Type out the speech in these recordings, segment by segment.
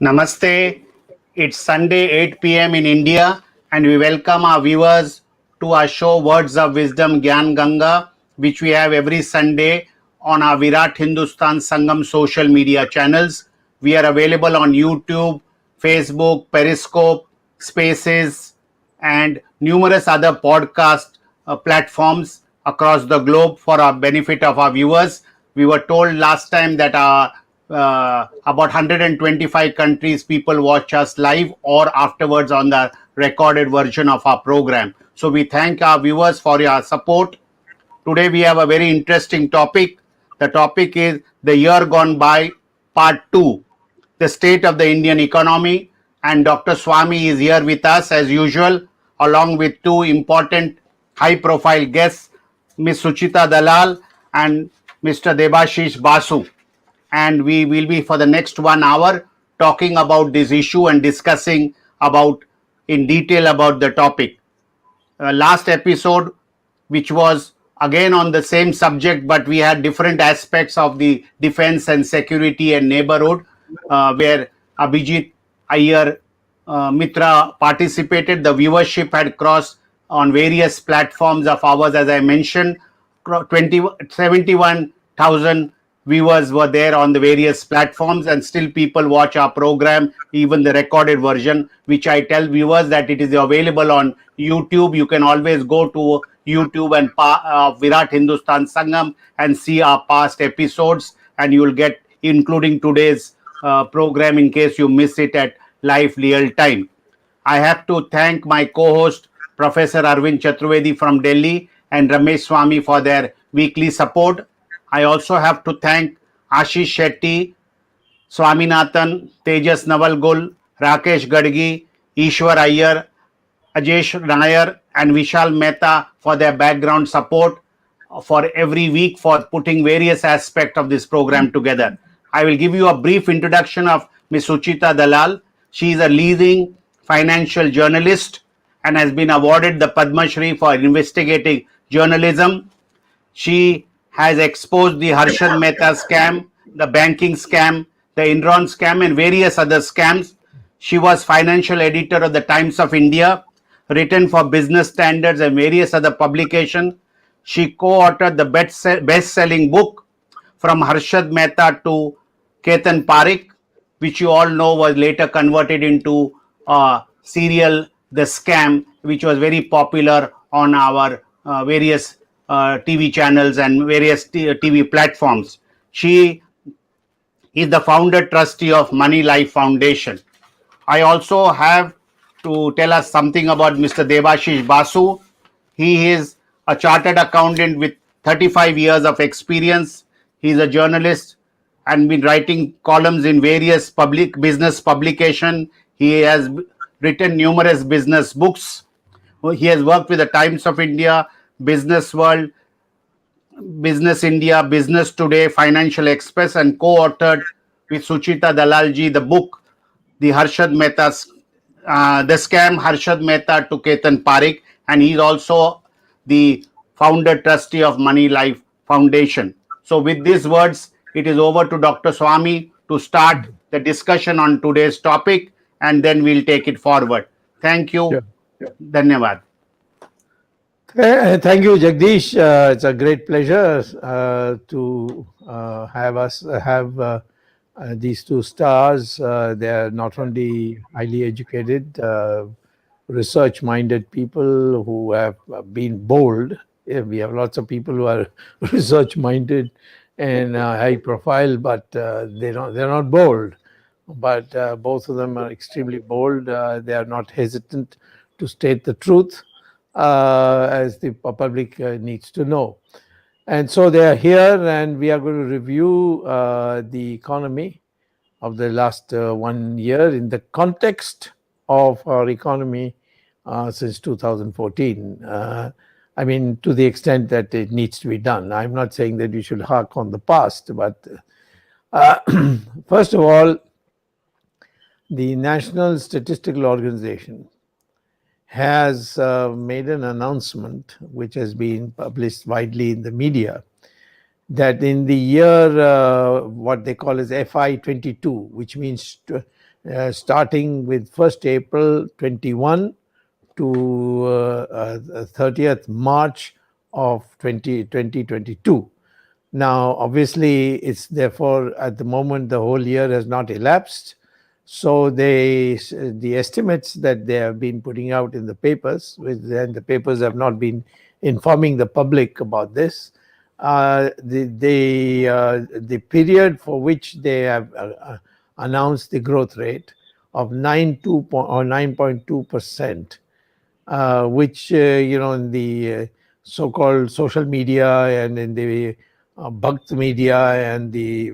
Namaste. It's Sunday 8 p.m. in India, and we welcome our viewers to our show Words of Wisdom Gyan Ganga, which we have every Sunday on our Virat Hindustan Sangam social media channels. We are available on YouTube, Facebook, Periscope, Spaces, and numerous other podcast platforms across the globe for our benefit of our viewers. We were told last time that about 125 countries people watch us live or afterwards on the recorded version of our program. So we thank our viewers for your support. Today we have a very interesting topic. The topic is the year gone by, part 2, the state of the Indian economy. And Dr. Swamy is here with us as usual, along with two important high profile guests, Ms. Sucheta Dalal and Mr. Debashis Basu. And we will be for the next 1 hour talking about this issue and discussing about in detail about the topic. Last episode, which was again on the same subject, but we had different aspects of the defense and security and neighborhood, where Abhijit Iyer Mitra participated. The viewership had crossed on various platforms of ours, as I mentioned. 71,000 viewers were there on the various platforms, and still people watch our program, even the recorded version, which I tell viewers that it is available on YouTube. You can always go to YouTube and Virat Hindustan Sangam and see our past episodes, and you will get including today's program in case you miss it at live real time. I have to thank my co-host Professor Arvind Chaturvedi from Delhi and Ramesh Swamy for their weekly support. I also have to thank Ashish Shetty, Swaminathan, Tejas Navalgul, Rakesh Gadgi, Ishwar Iyer, Ajesh Nair, and Vishal Mehta for their background support for every week for putting various aspects of this program together. I will give you a brief introduction of Ms. Sucheta Dalal. She is a leading financial journalist and has been awarded the Padma Shri for investigating journalism. She has exposed the Harshad Mehta scam, the banking scam, the Enron scam, and various other scams. She was financial editor of the Times of India, written for Business Standards and various other publications. She co-authored the best-selling book From Harshad Mehta to Ketan Parekh, which you all know was later converted into a serial, The Scam, which was very popular on our various TV channels and various TV platforms. She is the founder trustee of Money Life Foundation. I also have to tell us something about Mr. Debashis Basu. He is a chartered accountant with 35 years of experience. He is a journalist and been writing columns in various public business publications. He has written numerous business books. He has worked with the Times of India, Business World, Business India, Business Today, Financial Express, and co-authored with Sucheta Dalalji the book, The Harshad Mehta's The Scam, Harshad Mehta to Ketan Parekh, and he is also the founder trustee of Money Life Foundation. So with these words, it is over to Dr. Swamy to start the discussion on today's topic, and then we'll take it forward. Thank you. Sure. Dhanyavad. Thank you, Jagdish. It's a great pleasure to have these two stars. They are not only highly educated, research-minded people who have been bold. We have lots of people who are research-minded and high-profile, but they're not bold. But both of them are extremely bold. They are not hesitant to state the truth, as the public needs to know. And so they are here, and we are going to review the economy of the last 1 year in the context of our economy since 2014. I mean, to the extent that it needs to be done. I'm not saying that you should hark on the past, but first of all, the National Statistical Organization has made an announcement, which has been published widely in the media, that in the year what they call as FI 22, which means starting with 1st April 21 to 30th March of 2022. Now, obviously, it's therefore at the moment the whole year has not elapsed. So the estimates that they have been putting out in the papers, and the papers have not been informing the public about this. The period for which they have announced the growth rate of 9.2%, which in the so-called social media and in the Bhakt media and the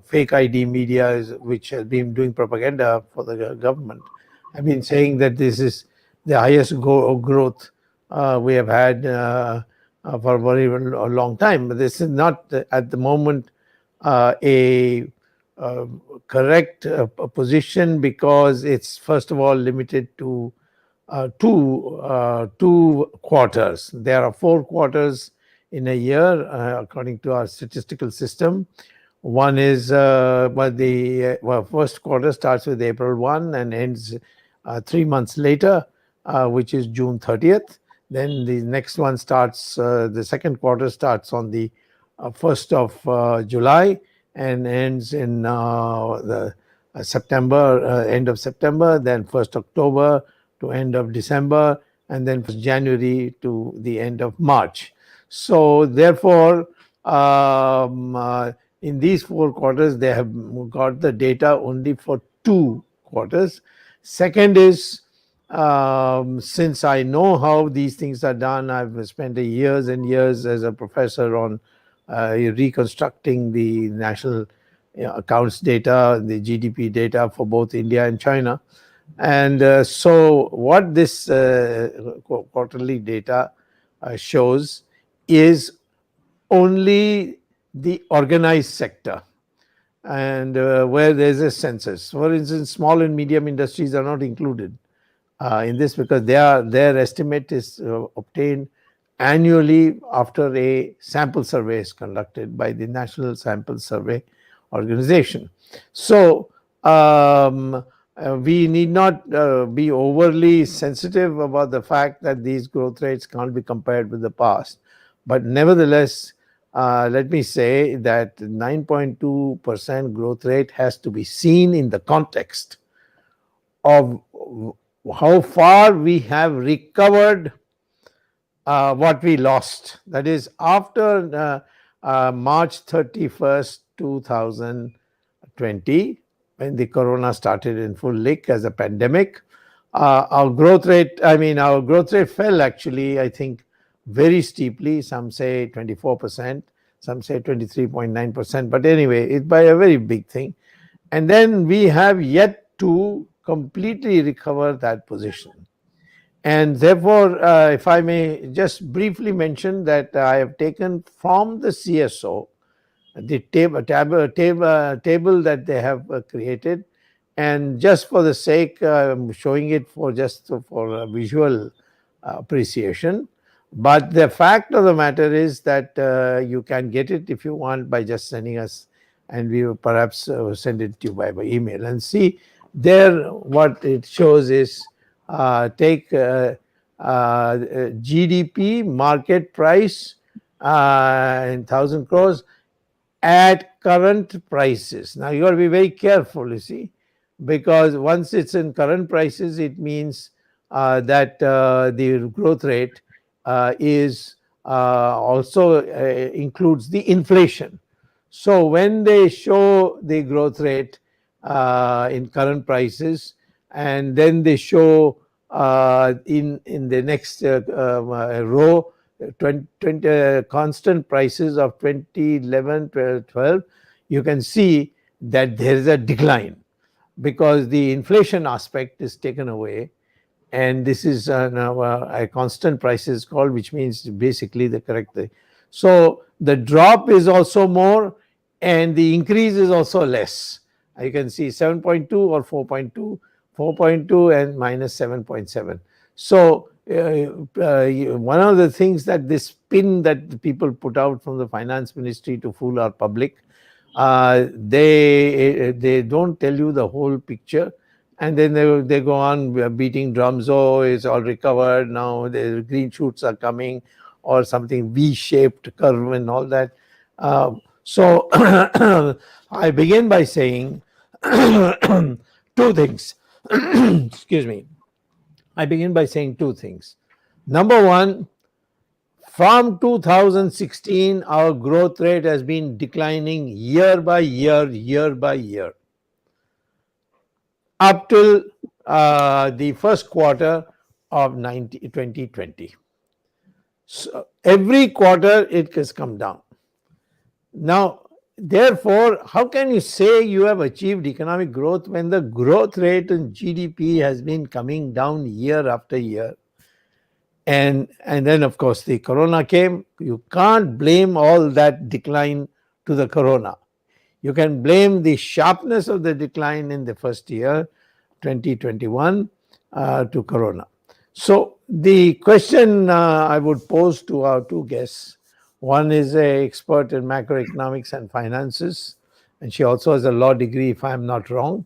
fake ID media, which has been doing propaganda for the government, have been saying that this is the highest growth we have had for a very long time. But this is not at the moment a correct position, because it's first of all limited to two quarters. There are 4 quarters in a year, according to our statistical system. One is the first quarter starts with April 1 and ends 3 months later, which is June 30th. Then the next one starts, the second quarter starts on the 1st of July and ends in the September, end of September, then 1st October to end of December, and then 1st January to the end of March. So therefore, in these 4 quarters, they have got the data only for 2 quarters. Second is, since I know how these things are done, I've spent years and years as a professor on reconstructing the national accounts data, the GDP data for both India and China. And so what this quarterly data shows is only the organized sector, and where there's a census. For instance, small and medium industries are not included in this, because their estimate is obtained annually after a sample survey is conducted by the National Sample Survey Organization. So we need not be overly sensitive about the fact that these growth rates can't be compared with the past. But nevertheless, let me say that 9.2% growth rate has to be seen in the context of how far we have recovered what we lost. That is, after March 31st, 2020, when the corona started in full lick as a pandemic, our growth rate fell actually, I think, very steeply. Some say 24%, some say 23.9%, but anyway, it's by a very big thing. And then we have yet to completely recover that position. And therefore, if I may just briefly mention that I have taken from the CSO the table that they have created, and just for the sake, I'm showing it for visual appreciation. But the fact of the matter is that you can get it if you want by just sending us, and we will perhaps send it to you by email. And see there, what it shows is take GDP market price in 1,000 crores at current prices. Now you got to be very careful, you see, because once it's in current prices, it means that the growth rate is also includes the inflation. So when they show the growth rate in current prices, and then they show in the next row 20 constant prices of 2011, 12, you can see that there is a decline, because the inflation aspect is taken away, and this is now a constant prices called, which means basically the correct thing. So the drop is also more, and the increase is also less. You can see 7.2 or 4.2, 4.2 and minus 7.7. So one of the things that this spin that the people put out from the finance ministry to fool our public, they don't tell you the whole picture. and then they go on beating drums. Oh, it's all recovered now. The green shoots are coming, or something V-shaped curve and all that. So I begin by saying two things. Excuse me. I begin by saying two things. Number one, from 2016, our growth rate has been declining year by year, year by year, up till the first quarter of 2020. So every quarter it has come down. Now, therefore, how can you say you have achieved economic growth when the growth rate in GDP has been coming down year after year? And then, of course, the corona came. You can't blame all that decline to the corona. You can blame the sharpness of the decline in the first year, 2021, to corona. So the question I would pose to our two guests, one is an expert in macroeconomics and finances, and she also has a law degree, if I'm not wrong,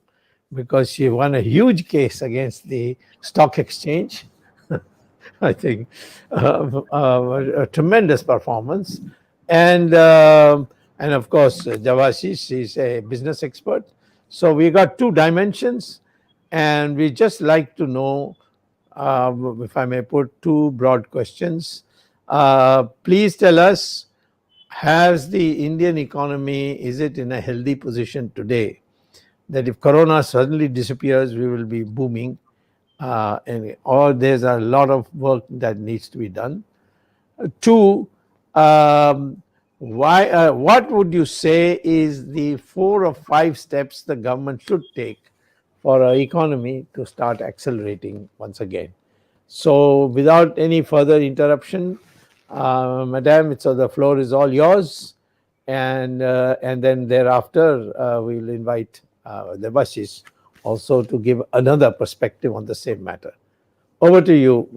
because she won a huge case against the stock exchange. I think a tremendous performance, and and of course Debashis is a business expert. So we got two dimensions, and we just like to know, if I may put two broad questions. Please tell us: has the Indian economy, is it in a healthy position today? That if Corona suddenly disappears, we will be booming, or there's a lot of work that needs to be done. Two, what would you say is the 4 or 5 steps the government should take for our economy to start accelerating once again? So, without any further interruption, Madam, so the floor is all yours, and then thereafter we'll invite the Debashis also to give another perspective on the same matter. Over to you,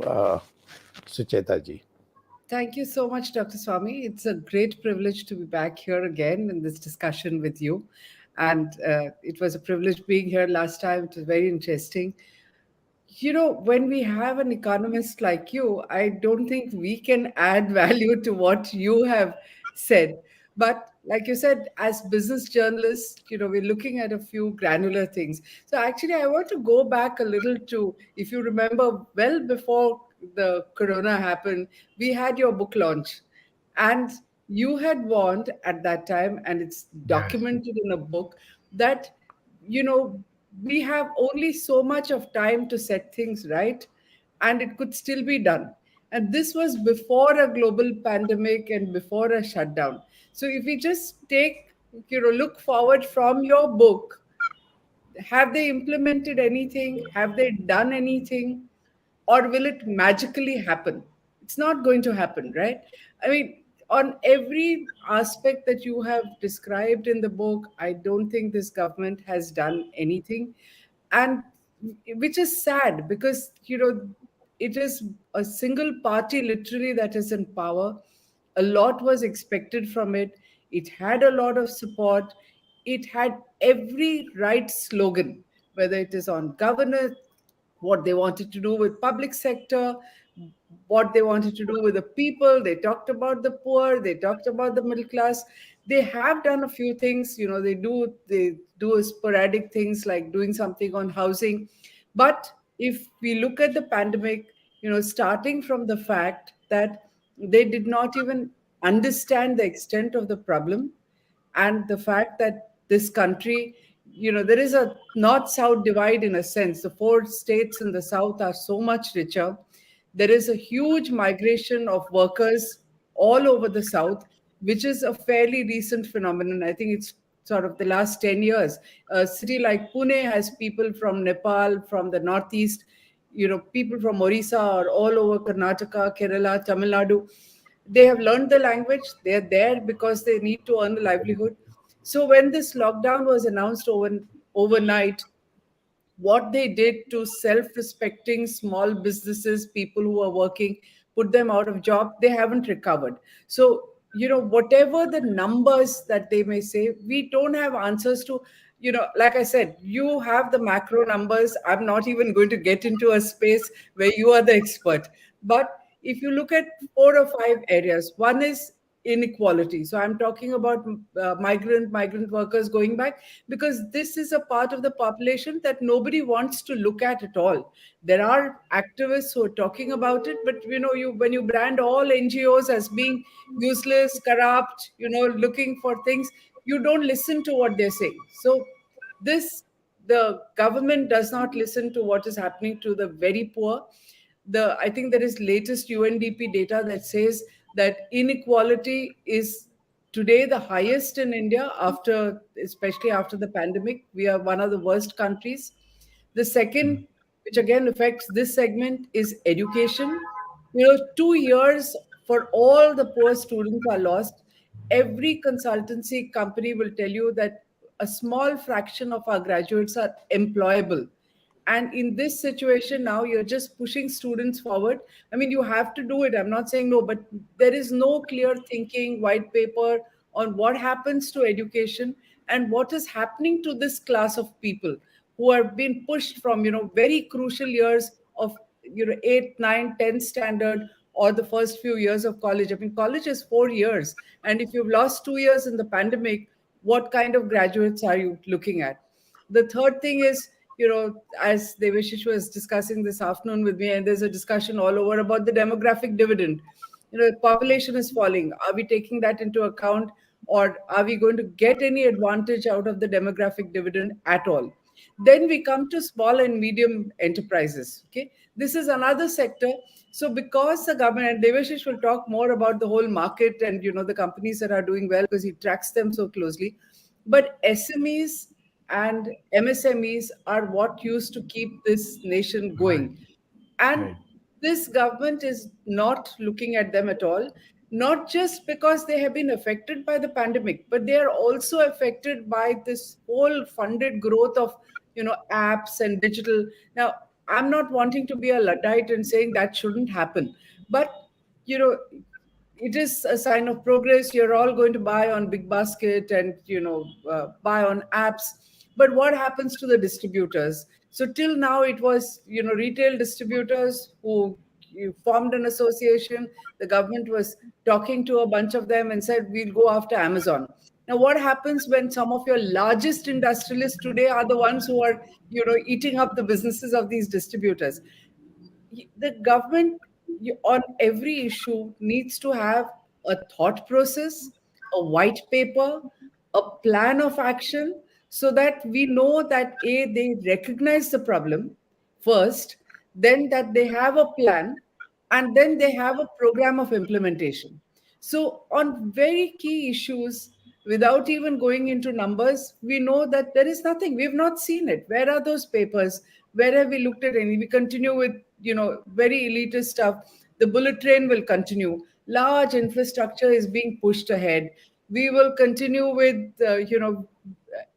Sucheta ji. Thank you so much, Dr. Swamy. It's a great privilege to be back here again in this discussion with you. And it was a privilege being here last time. It was very interesting. You know, when we have an economist like you, I don't think we can add value to what you have said. But like you said, as business journalists, you know, we're looking at a few granular things. So actually, I want to go back a little to, if you remember, well before the corona happened, we had your book launch. And you had warned at that time, and it's documented in a book, that you know we have only so much of time to set things right, and it could still be done. And this was before a global pandemic and before a shutdown. So if we just take, look forward from your book, have they implemented anything? Have they done anything? Or will it magically happen? It's not going to happen, right? I mean, on every aspect that you have described in the book, I don't think this government has done anything. And which is sad because, it is a single party literally that is in power. A lot was expected from it. It had a lot of support. It had every right slogan, whether it is on governance, what they wanted to do with public sector, what they wanted to do with the people. They talked about the poor, they talked about the middle class. They have done a few things, they do sporadic things like doing something on housing. But if we look at the pandemic, starting from the fact that they did not even understand the extent of the problem, and the fact that this country, there is a north south divide in a sense. The four states in the south are so much richer. There is a huge migration of workers all over the south, which is a fairly recent phenomenon. I think it's sort of the last 10 years. A city like Pune has people from Nepal, from the northeast, people from Orissa or all over Karnataka, Kerala, Tamil Nadu. They have learned the language. They're there because they need to earn a livelihood. So when this lockdown was announced overnight, what they did to self-respecting small businesses, people who are working, put them out of job, they haven't recovered. So, whatever the numbers that they may say, we don't have answers to like I said, you have the macro numbers. I'm not even going to get into a space where you are the expert. But if you look at 4 or 5 areas, one is inequality. So I'm talking about migrant workers going back, because this is a part of the population that nobody wants to look at all. There are activists who are talking about it, but you when you brand all NGOs as being useless, corrupt, looking for things, you don't listen to what they're saying. So this the government does not listen to what is happening to the very poor. I think there is latest UNDP data that says that inequality is today the highest in India, especially after the pandemic. We are one of the worst countries. The second, which again affects this segment, is education. 2 years for all the poor students are lost. Every consultancy company will tell you that a small fraction of our graduates are employable. And in this situation now, you're just pushing students forward. I mean, you have to do it. I'm not saying no, but there is no clear thinking white paper on what happens to education and what is happening to this class of people who are being pushed from, very crucial years of, 8, 9, 10 standard, or the first few years of college. I mean, college is 4 years. And if you've lost 2 years in the pandemic, what kind of graduates are you looking at? The third thing is, as Devashish was discussing this afternoon with me, and there's a discussion all over about the demographic dividend. Population is falling. Are we taking that into account, or are we going to get any advantage out of the demographic dividend at all? Then we come to small and medium enterprises. Okay, this is another sector. So because the government, and Devashish will talk more about the whole market and the companies that are doing well, because he tracks them so closely. But SMEs and MSMEs are what used to keep this nation Right. going. And Right. this government is not looking at them at all, not just because they have been affected by the pandemic, but they are also affected by this whole funded growth of, apps and digital. Now, I'm not wanting to be a Luddite and saying that shouldn't happen, but, you know, it is a sign of progress. You're all going to buy on Big Basket and buy on apps. But what happens to the distributors? So till now it was retail distributors who you formed an association. The government was talking to a bunch of them and said we'll go after Amazon. Now what happens when some of your largest industrialists today are the ones who are eating up the businesses of these distributors? The government, on every issue, needs to have a thought process, a white paper, a plan of action, so that we know that they recognize the problem first, then that they have a plan, and then they have a program of implementation. So on very key issues, without even going into numbers, we know that there is nothing. We've not seen it. Where are those papers? Where have we looked at any? We continue with very elitist stuff. The bullet train will continue. Large infrastructure is being pushed ahead. We will continue with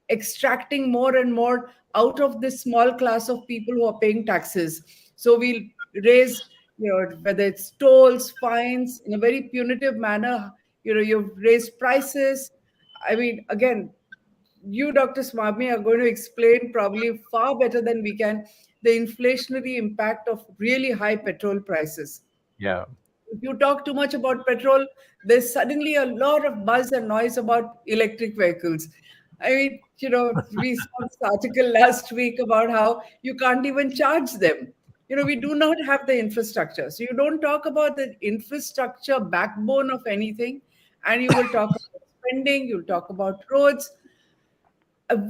extracting more and more out of this small class of people who are paying taxes. So we'll raise, whether it's tolls, fines, in a very punitive manner. You've raised prices. I mean, again, you, Dr. Swamy, are going to explain probably far better than we can the inflationary impact of really high petrol prices. Yeah. If you talk too much about petrol, there's suddenly a lot of buzz and noise about electric vehicles. I mean, we saw this article last week about how you can't even charge them. We do not have the infrastructure. So you don't talk about the infrastructure backbone of anything, and you will talk about spending, you'll talk about roads.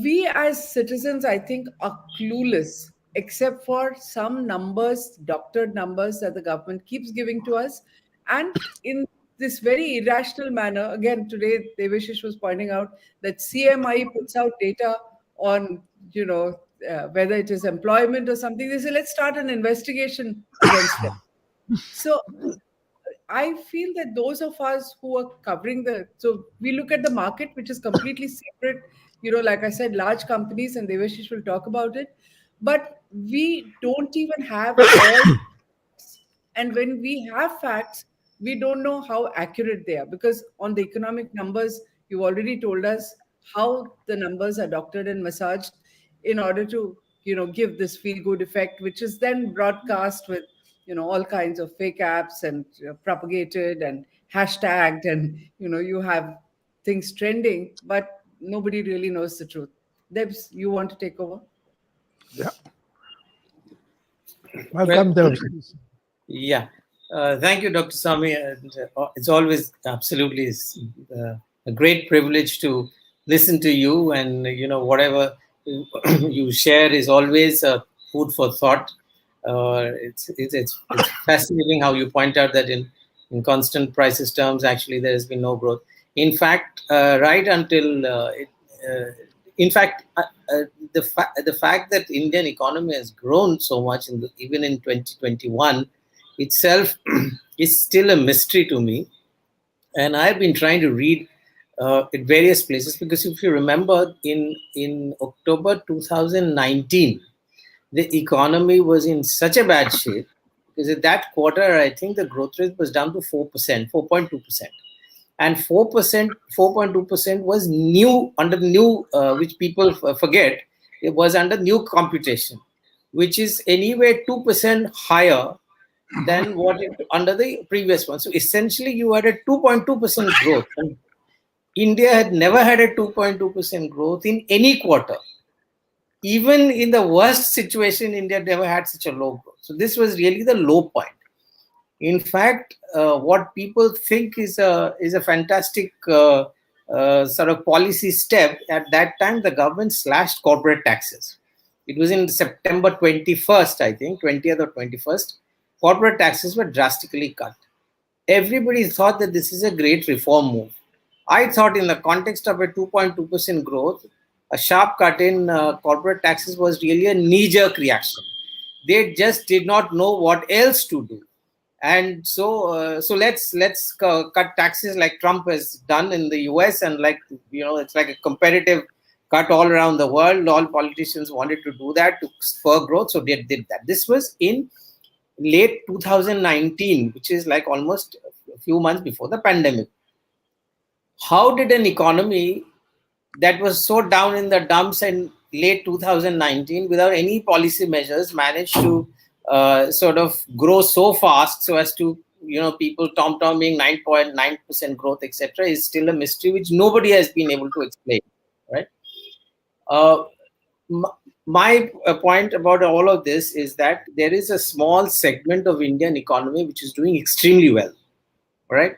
We as citizens, I think, are clueless, except for some numbers, doctored numbers that the government keeps giving to us. And in this very irrational manner, again, today, Devashish was pointing out that CMI puts out data on, whether it is employment or something. They say, let's start an investigation against them. So I feel that those of us who are covering so we look at the market, which is completely separate, like I said, large companies, and Devashish will talk about it, but we don't even have all, and when we have facts, we don't know how accurate they are, because on the economic numbers, you've already told us how the numbers are doctored and massaged in order to, give this feel good effect, which is then broadcast with, all kinds of fake apps and propagated and hashtagged, and you have things trending, but nobody really knows the truth. Debs, you want to take over? Yeah. Well, Welcome, Debs. yeah. Thank you, Dr. Swamy. It's always absolutely a great privilege to listen to you, and whatever you share is always food for thought. It's fascinating how you point out that in constant prices terms, actually there has been no growth. In fact, right until the fact that Indian economy has grown so much even in 2021 itself is still a mystery to me. And I've been trying to read in various places, because if you remember, in October 2019, the economy was in such a bad shape, because at that quarter, I think the growth rate was down to 4%, 4.2%. And 4%, 4.2% was new, under new, which people forget, it was under new computation, which is anyway 2% higher than what it under the previous one. So essentially, you had a 2.2% growth. And India had never had a 2.2% growth in any quarter. Even in the worst situation, India never had such a low growth. So this was really the low point. In fact, what people think is a fantastic sort of policy step. At that time, the government slashed corporate taxes. It was in September 21st, I think, 20th or 21st. Corporate taxes were drastically cut. Everybody thought that this is a great reform move. I thought in the context of a 2.2% growth, a sharp cut in corporate taxes was really a knee-jerk reaction. They just did not know what else to do. And so let's cut taxes like Trump has done in the US, and it's like a competitive cut all around the world. All politicians wanted to do that to spur growth, so they did that. This was in late 2019, which is like almost a few months before the pandemic. How did an economy that was so down in the dumps in late 2019 without any policy measures manage to sort of grow so fast so as to, people tom-tomming 9.9% growth, etc., is still a mystery which nobody has been able to explain, right? My point about all of this is that there is a small segment of Indian economy which is doing extremely well, right?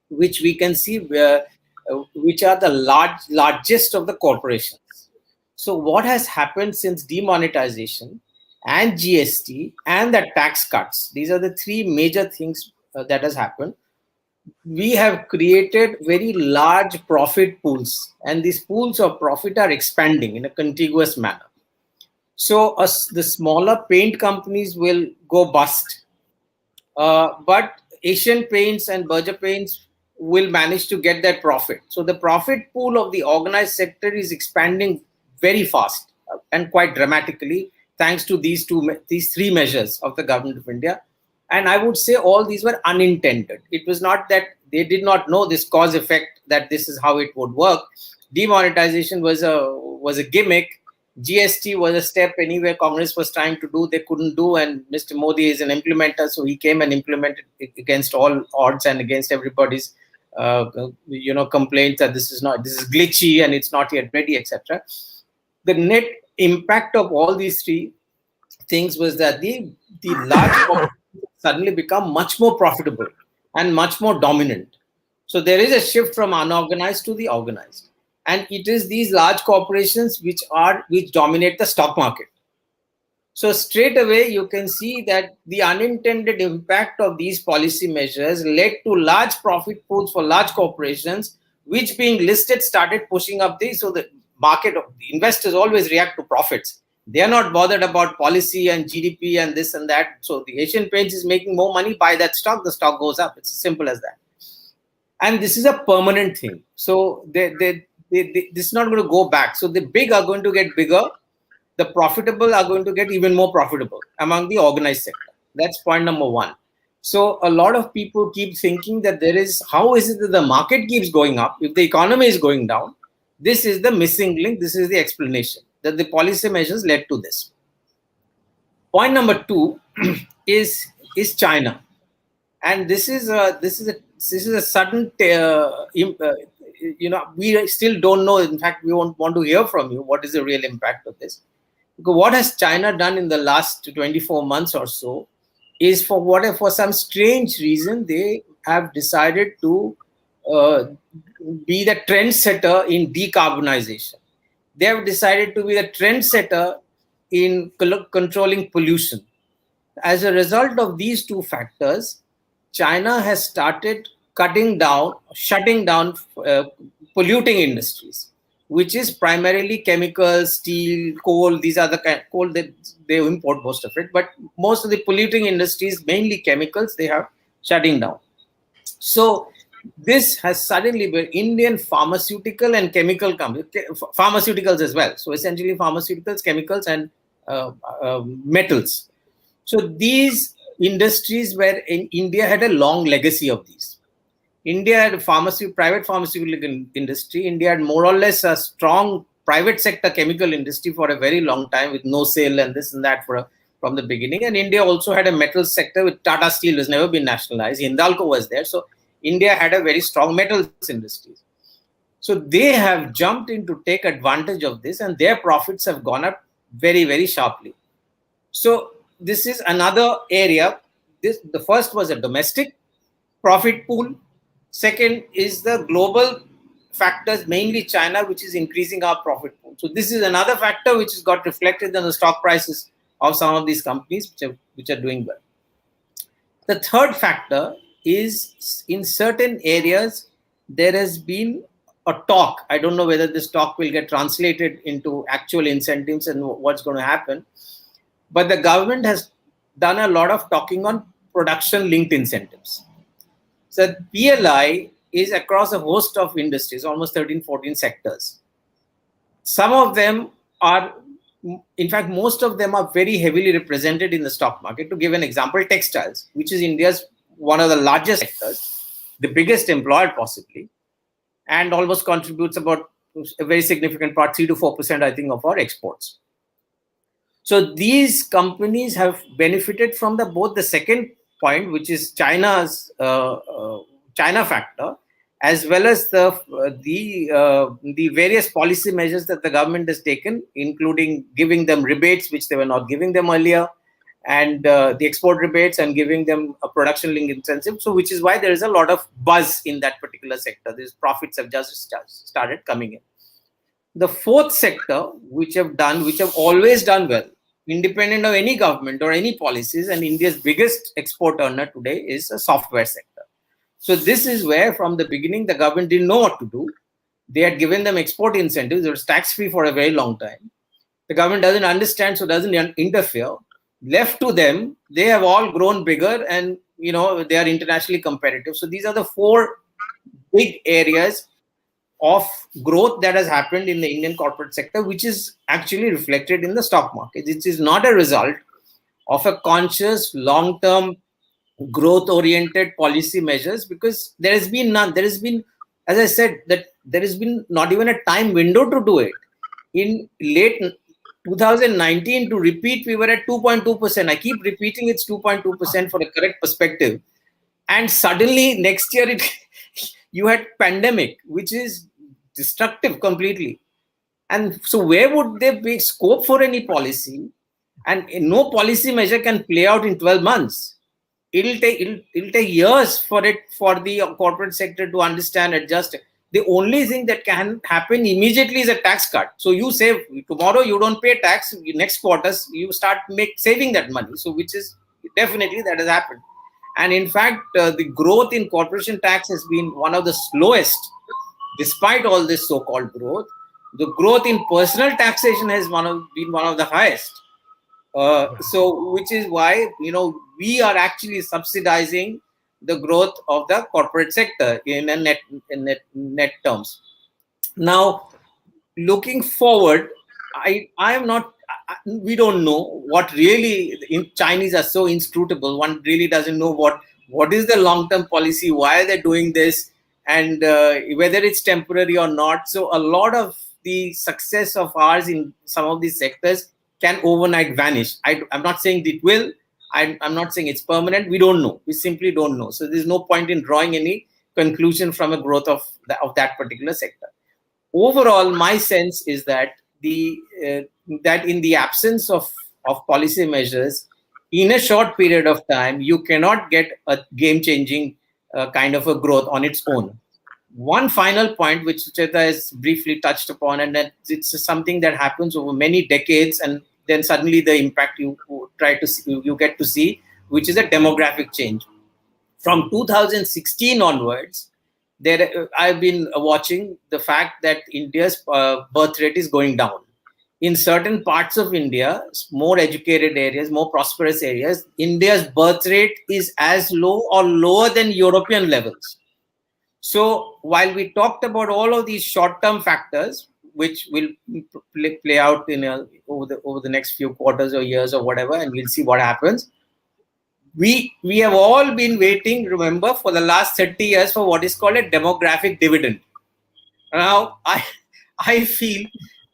Which we can see which are the largest of the corporations. So what has happened since demonetization and GST and the tax cuts, these are the three major things that has happened. We have created very large profit pools, and these pools of profit are expanding in a contiguous manner. So the smaller paint companies will go bust, but Asian Paints and Berger Paints will manage to get that profit. So the profit pool of the organized sector is expanding very fast and quite dramatically, thanks to these three measures of the government of India. And I would say all these were unintended. It was not that they did not know this cause effect, that this is how it would work. Demonetization was a gimmick. GST was a step anyway Congress was trying to do, they couldn't do, and Mr. Modi is an implementer, so he came and implemented it against all odds and against everybody's complaints that this is glitchy and it's not yet ready, etc. The net impact of all these three things was that the large corporations suddenly become much more profitable and much more dominant. So there is a shift from unorganized to the organized. And it is these large corporations which dominate the stock market. So straight away, you can see that the unintended impact of these policy measures led to large profit pools for large corporations, which being listed started pushing up so the market, the investors always react to profits. They are not bothered about policy and GDP and this and that. So the Asian Paints is making more money, buy that stock, the stock goes up. It's as simple as that. And this is a permanent thing. So this is not going to go back. So the big are going to get bigger. The profitable are going to get even more profitable among the organized sector. That's point number one. So a lot of people keep thinking that how is it that the market keeps going up if the economy is going down? This is the missing link. This is the explanation that the policy measures led to this. Point number two is China, and this is a sudden. We still don't know. In fact, we want to hear from you what is the real impact of this. Because what has China done in the last 24 months or so is, for some strange reason, they have decided to be the trendsetter in decarbonization. They have decided to be the trendsetter in controlling pollution. As a result of these two factors, China has started shutting down polluting industries, which is primarily chemicals, steel, coal. These are the coal that they import most of it. But most of the polluting industries, mainly chemicals, they are shutting down. So this has suddenly been Indian pharmaceutical and chemical companies, pharmaceuticals as well. So essentially pharmaceuticals, chemicals, and metals. So these industries where in India had a long legacy of these. India had a private pharmaceutical industry. India had more or less a strong private sector chemical industry for a very long time with no sale and this and that from the beginning. And India also had a metal sector with Tata Steel has never been nationalized. Hindalco was there. So India had a very strong metals industry. So they have jumped in to take advantage of this, and their profits have gone up very, very sharply. So this is another area. The first was a domestic profit pool. Second is the global factors, mainly China, which is increasing our profit pool. So this is another factor which has got reflected in the stock prices of some of these companies which are doing well. The third factor is in certain areas, there has been a talk. I don't know whether this talk will get translated into actual incentives and what's going to happen. But the government has done a lot of talking on production-linked incentives. So PLI is across a host of industries, almost 13, 14 sectors. Some of them are, in fact, most of them are very heavily represented in the stock market. To give an example, textiles, which is India's one of the largest sectors, the biggest employer possibly, and almost contributes about a very significant part, 3 to 4%, I think, of our exports. So these companies have benefited from both the second point, which is China's China factor, as well as the various policy measures that the government has taken, including giving them rebates, which they were not giving them earlier, and the export rebates, and giving them a production-linked incentive. So, which is why there is a lot of buzz in that particular sector. These profits have just started coming in. The fourth sector, which have always done well, independent of any government or any policies, and India's biggest export earner today is a software sector. So this is where from the beginning, the government didn't know what to do. They had given them export incentives. It was tax-free for a very long time. The government doesn't understand, so doesn't interfere. Left to them, they have all grown bigger, and they are internationally competitive. So these are the four big areas of growth that has happened in the Indian corporate sector, which is actually reflected in the stock market. It is not a result of a conscious, long-term, growth-oriented policy measures, because there has been none. There has been, as I said, that there has been not even a time window to do it. In late 2019, to repeat, we were at 2.2%. I keep repeating it's 2.2% for a correct perspective. And suddenly next year, you had pandemic, which is destructive completely. And so where would there be scope for any policy? And no policy measure can play out in 12 months. It'll take years for the corporate sector to understand, adjust. The only thing that can happen immediately is a tax cut. So you save tomorrow, you don't pay tax. Next quarter, you start saving that money. So which is definitely that has happened. And in fact, the growth in corporation tax has been one of the slowest, despite all this so-called growth. The growth in personal taxation has been one of the highest. So, which is why we are actually subsidizing the growth of the corporate sector in net terms. Now, looking forward, I am not. We don't know what really. Chinese are so inscrutable. One really doesn't know what is the long-term policy. Why are they doing this? and whether it's temporary or not. So a lot of the success of ours in some of these sectors can overnight vanish. I'm not saying it will. I'm not saying it's permanent. We don't know. We simply don't know. So there's no point in drawing any conclusion from a growth of that particular sector. Overall, my sense is that that in the absence of policy measures, in a short period of time, you cannot get a game-changing kind of a growth on its own. One final point, which Sucheta has briefly touched upon, and that it's something that happens over many decades, and then suddenly the impact you get to see, which is a demographic change. From 2016 onwards, I've been watching the fact that India's birth rate is going down. In certain parts of India, more educated areas, more prosperous areas, India's birth rate is as low or lower than European levels. So while we talked about all of these short-term factors, which will play out over the next few quarters or years or whatever, and we'll see what happens. We have all been waiting, remember, for the last 30 years for what is called a demographic dividend. Now, I feel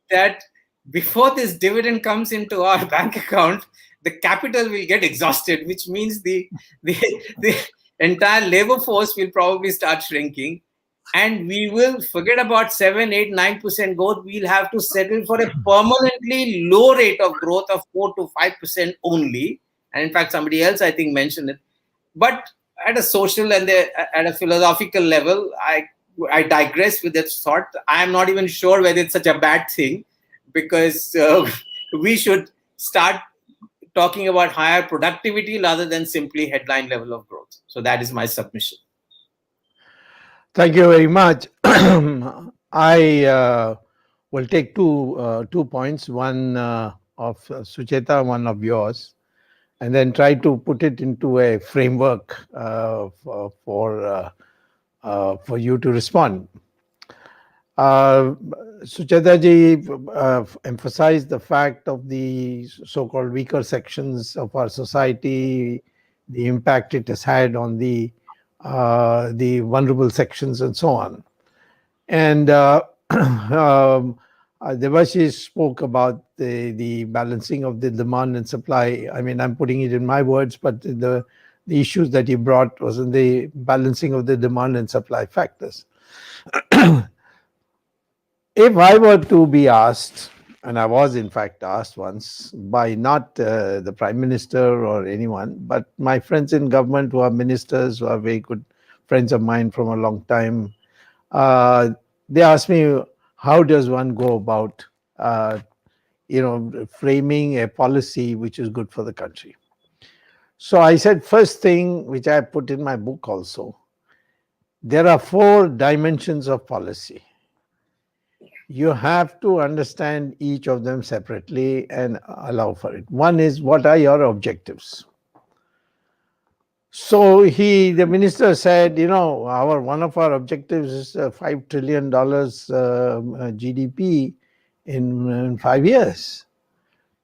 that before this dividend comes into our bank account, the capital will get exhausted, which means the entire labor force will probably start shrinking, and we will forget about 7, 8, 9% growth. We'll have to settle for a permanently low rate of growth of 4 to 5% only. And in fact, somebody else, I think, mentioned it. But at a social and at a philosophical level, I digress with that thought. I am not even sure whether it's such a bad thing, because we should start talking about higher productivity rather than simply headline level of growth. So that is my submission. Thank you very much. I will take two points, one of Sucheta, one of yours, and then try to put it into a framework for you to respond. Sucheta ji emphasized the fact of the so-called weaker sections of our society, the impact it has had on the vulnerable sections and so on. And Debashis spoke about the balancing of the demand and supply. I mean, I'm putting it in my words, but the issues that he brought was in the balancing of the demand and supply factors. If I were to be asked, and I was in fact asked once by not the Prime Minister or anyone, but my friends in government who are ministers, who are very good friends of mine from a long time, they asked me, how does one go about framing a policy which is good for the country? So I said, first thing, which I put in my book also, there are 4 dimensions of policy. You have to understand each of them separately and allow for it. One is, what are your objectives? So the minister said, one of our objectives is $5 trillion GDP in 5 years.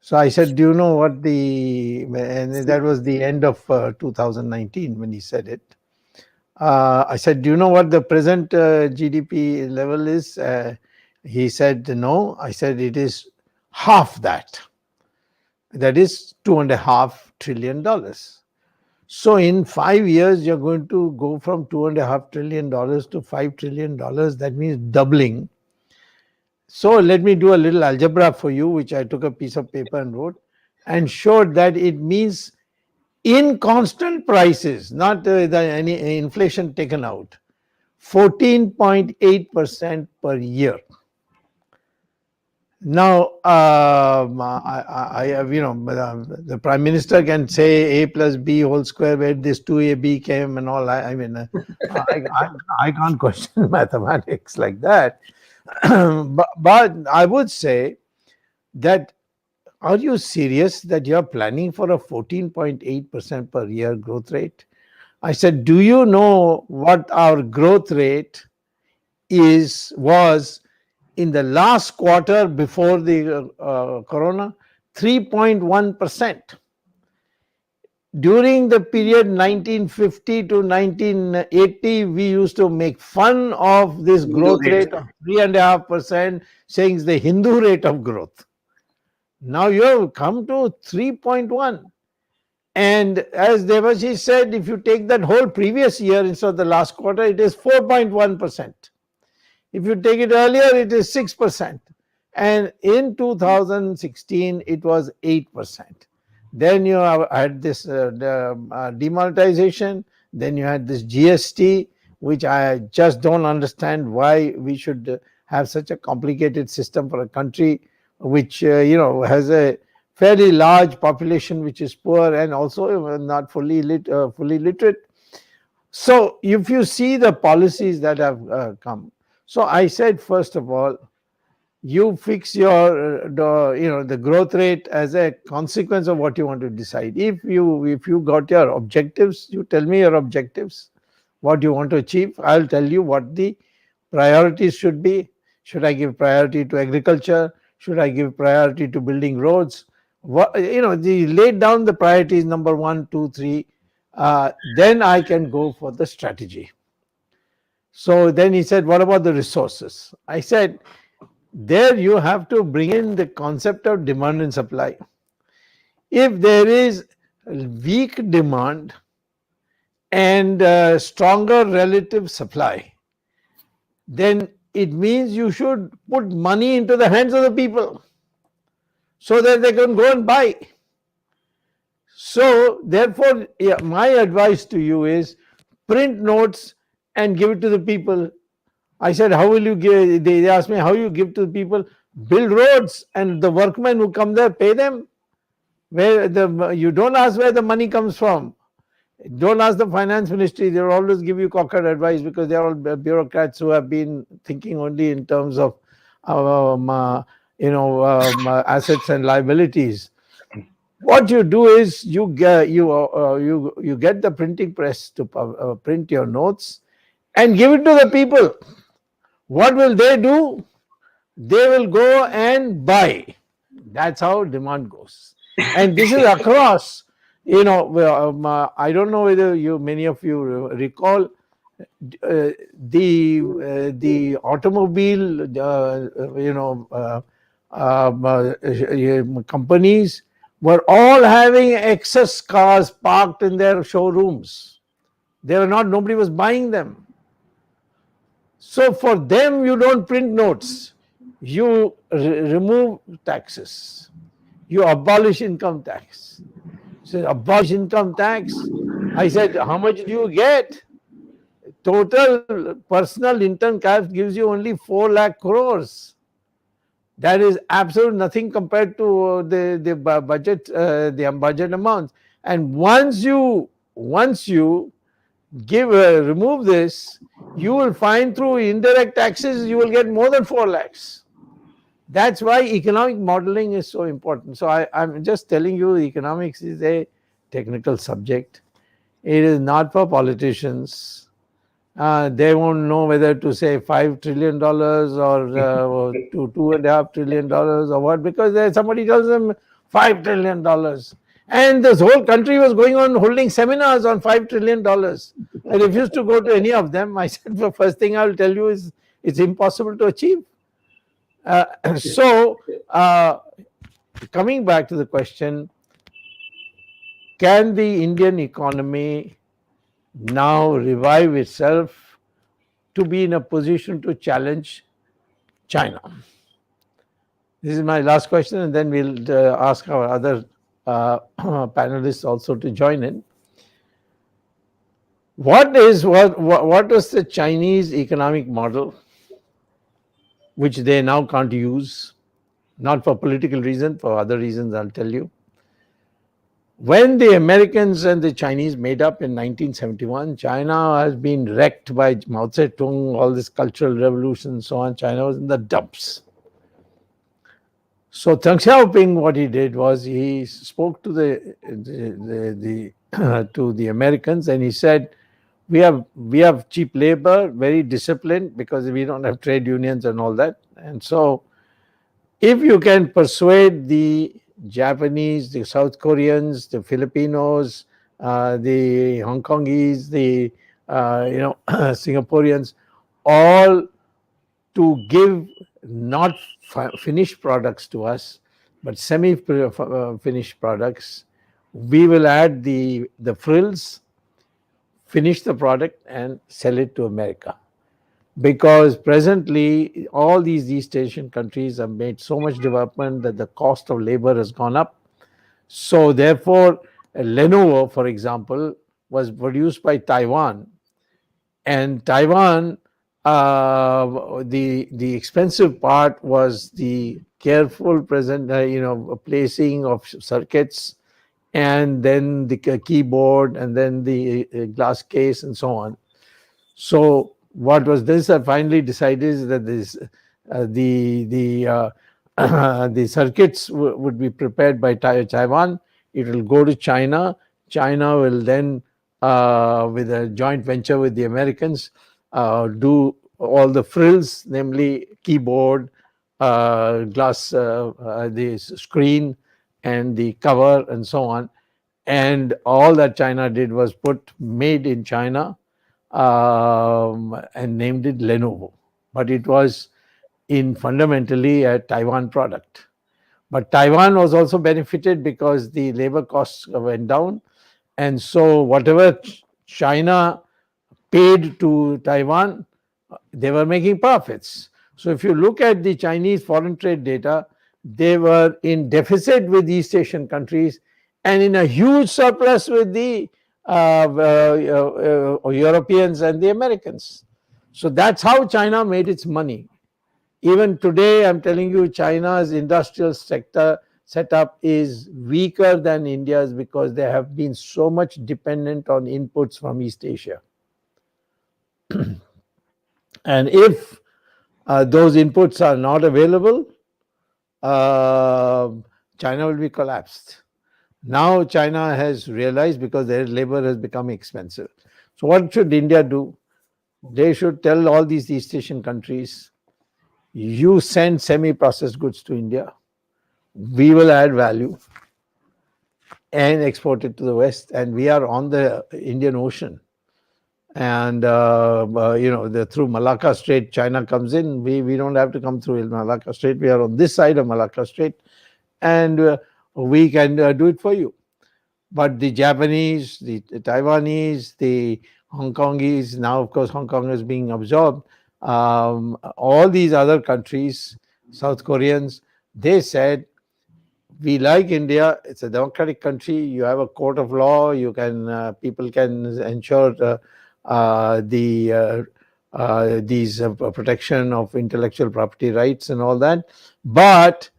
So I said, do you know what and that was the end of 2019 when he said it. I said, do you know what the present GDP level is? He said, no. I said, it is half that. That is $2.5 trillion. So in 5 years, you're going to go from $2.5 trillion to $5 trillion. That means doubling. So let me do a little algebra for you, which I took a piece of paper and wrote, and showed that it means in constant prices, not any inflation taken out, 14.8% per year. Now, the Prime Minister can say A plus B whole square, where this 2AB came and all. I can't question mathematics like that. but I would say that, are you serious that you're planning for a 14.8% per year growth rate? I said, do you know what our growth rate was in the last quarter before the corona? 3.1%. During the period 1950 to 1980, we used to make fun of this growth rate of 3.5%, saying it's the Hindu rate of growth. Now you have come to 3.1. And as Debashis said, if you take that whole previous year instead of the last quarter, it is 4.1%. If you take it earlier, it is 6%. And in 2016, it was 8%. Then you had this demonetization. Then you had this GST, which I just don't understand why we should have such a complicated system for a country which has a fairly large population which is poor and also not fully literate. So if you see the policies that have come, so I said, first of all, you fix your the growth rate as a consequence of what you want to decide. If you got your objectives, you tell me your objectives, what you want to achieve. I'll tell you what the priorities should be. Should I give priority to agriculture? Should I give priority to building roads? Laid down the priorities, number 1, 2, 3. Then I can go for the strategy. So then he said, what about the resources? I said, there you have to bring in the concept of demand and supply. If there is weak demand and stronger relative supply, then it means you should put money into the hands of the people so that they can go and buy. So therefore, my advice to you is print notes and give it to the people. I said, how will you give? They asked me, how you give to the people? Build roads, and the workmen who come there, pay them. You don't ask where the money comes from. Don't ask the finance ministry. They'll always give you cockeyed advice because they're all bureaucrats who have been thinking only in terms of assets and liabilities. What you do is you get the printing press to print your notes and give it to the people. What will they do? They will go and buy. That's how demand goes. And this is across, I don't know whether many of you recall the automobile, companies were all having excess cars parked in their showrooms. Nobody was buying them. So for them, you don't print notes. You remove taxes. You abolish income tax. So abolish income tax. I said, how much do you get? Total personal income tax gives you only 4 lakh crores. That is absolute nothing compared to the budget, the budget amounts. And once you remove this, you will find through indirect taxes, you will get more than 4 lakhs. That's why economic modeling is so important. So I'm just telling you, economics is a technical subject. It is not for politicians. They won't know whether to say $5 trillion or to $2.5 trillion or what, because somebody tells them $5 trillion. And this whole country was going on holding seminars on $5 trillion. I refused to go to any of them. I said, the first thing I will tell you is it's impossible to achieve. Coming back to the question, can the Indian economy now revive itself to be in a position to challenge China? This is my last question, and then we'll ask our other panelists also to join in. What was the Chinese economic model, which they now can't use, not for political reasons, for other reasons I'll tell you. When the Americans and the Chinese made up in 1971, China has been wrecked by Mao Zedong, all this cultural revolution and so on. China was in the dumps. So Deng Xiaoping, what he did was he spoke to the Americans, and he said, we have cheap labor, very disciplined, because we don't have trade unions and all that. And so if you can persuade the Japanese, the South Koreans, the Filipinos, the Hong Kongese, the Singaporeans, all to give not finished products to us, but semi-finished products. We will add the frills, finish the product, and sell it to America. Because presently, all these East Asian countries have made so much development that the cost of labor has gone up. So, therefore, Lenovo, for example, was produced by Taiwan, and Taiwan, the expensive part was the careful placing of circuits, and then the keyboard, and then the glass case, and so on. So what was this? I finally decided is that this the circuits would be prepared by Taiwan. It will go to China. China will then, with a joint venture with the Americans, do all the frills, namely keyboard, glass, the screen, and the cover, and so on. And all that China did was put "made in China" and named it Lenovo. But it was fundamentally a Taiwan product. But Taiwan was also benefited because the labor costs went down. And so whatever China paid to Taiwan, they were making profits. So if you look at the Chinese foreign trade data, they were in deficit with East Asian countries and in a huge surplus with the Europeans and the Americans. So that's how China made its money. Even today, I'm telling you, China's industrial sector setup is weaker than India's because they have been so much dependent on inputs from East Asia. And if those inputs are not available, China will be collapsed. Now China has realized, because their labor has become expensive. So what should India do? They should tell all these East Asian countries, you send semi-processed goods to India, we will add value and export it to the West, and we are on the Indian Ocean. And through Malacca Strait, China comes in. We don't have to come through Malacca Strait. We are on this side of Malacca Strait, and we can do it for you. But the Japanese, the Taiwanese, the Hong Kongese, now of course Hong Kong is being absorbed, all these other countries, South Koreans, they said, we like India. It's a democratic country. You have a court of law. You can people can ensure these protection of intellectual property rights and all that. But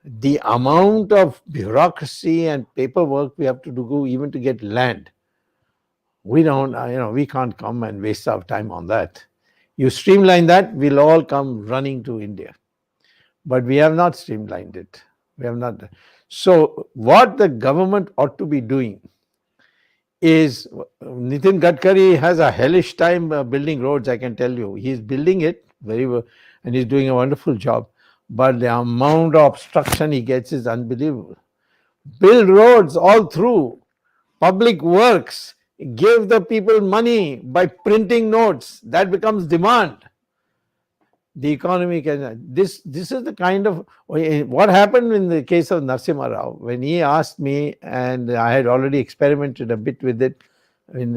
the amount of bureaucracy and paperwork we have to do even to get land, we don't, we can't come and waste our time on that. You streamline that, we'll all come running to India. But we have not streamlined it. We have not. So what the government ought to be doing is, Nitin Gadkari has a hellish time building roads, I can tell you. He's building it very well and he's doing a wonderful job. But the amount of obstruction he gets is unbelievable. Build roads all through. Public works. Give the people money by printing notes. That becomes demand. The economy can. This is the kind of what happened in the case of Narasimha Rao when he asked me, and I had already experimented a bit with it with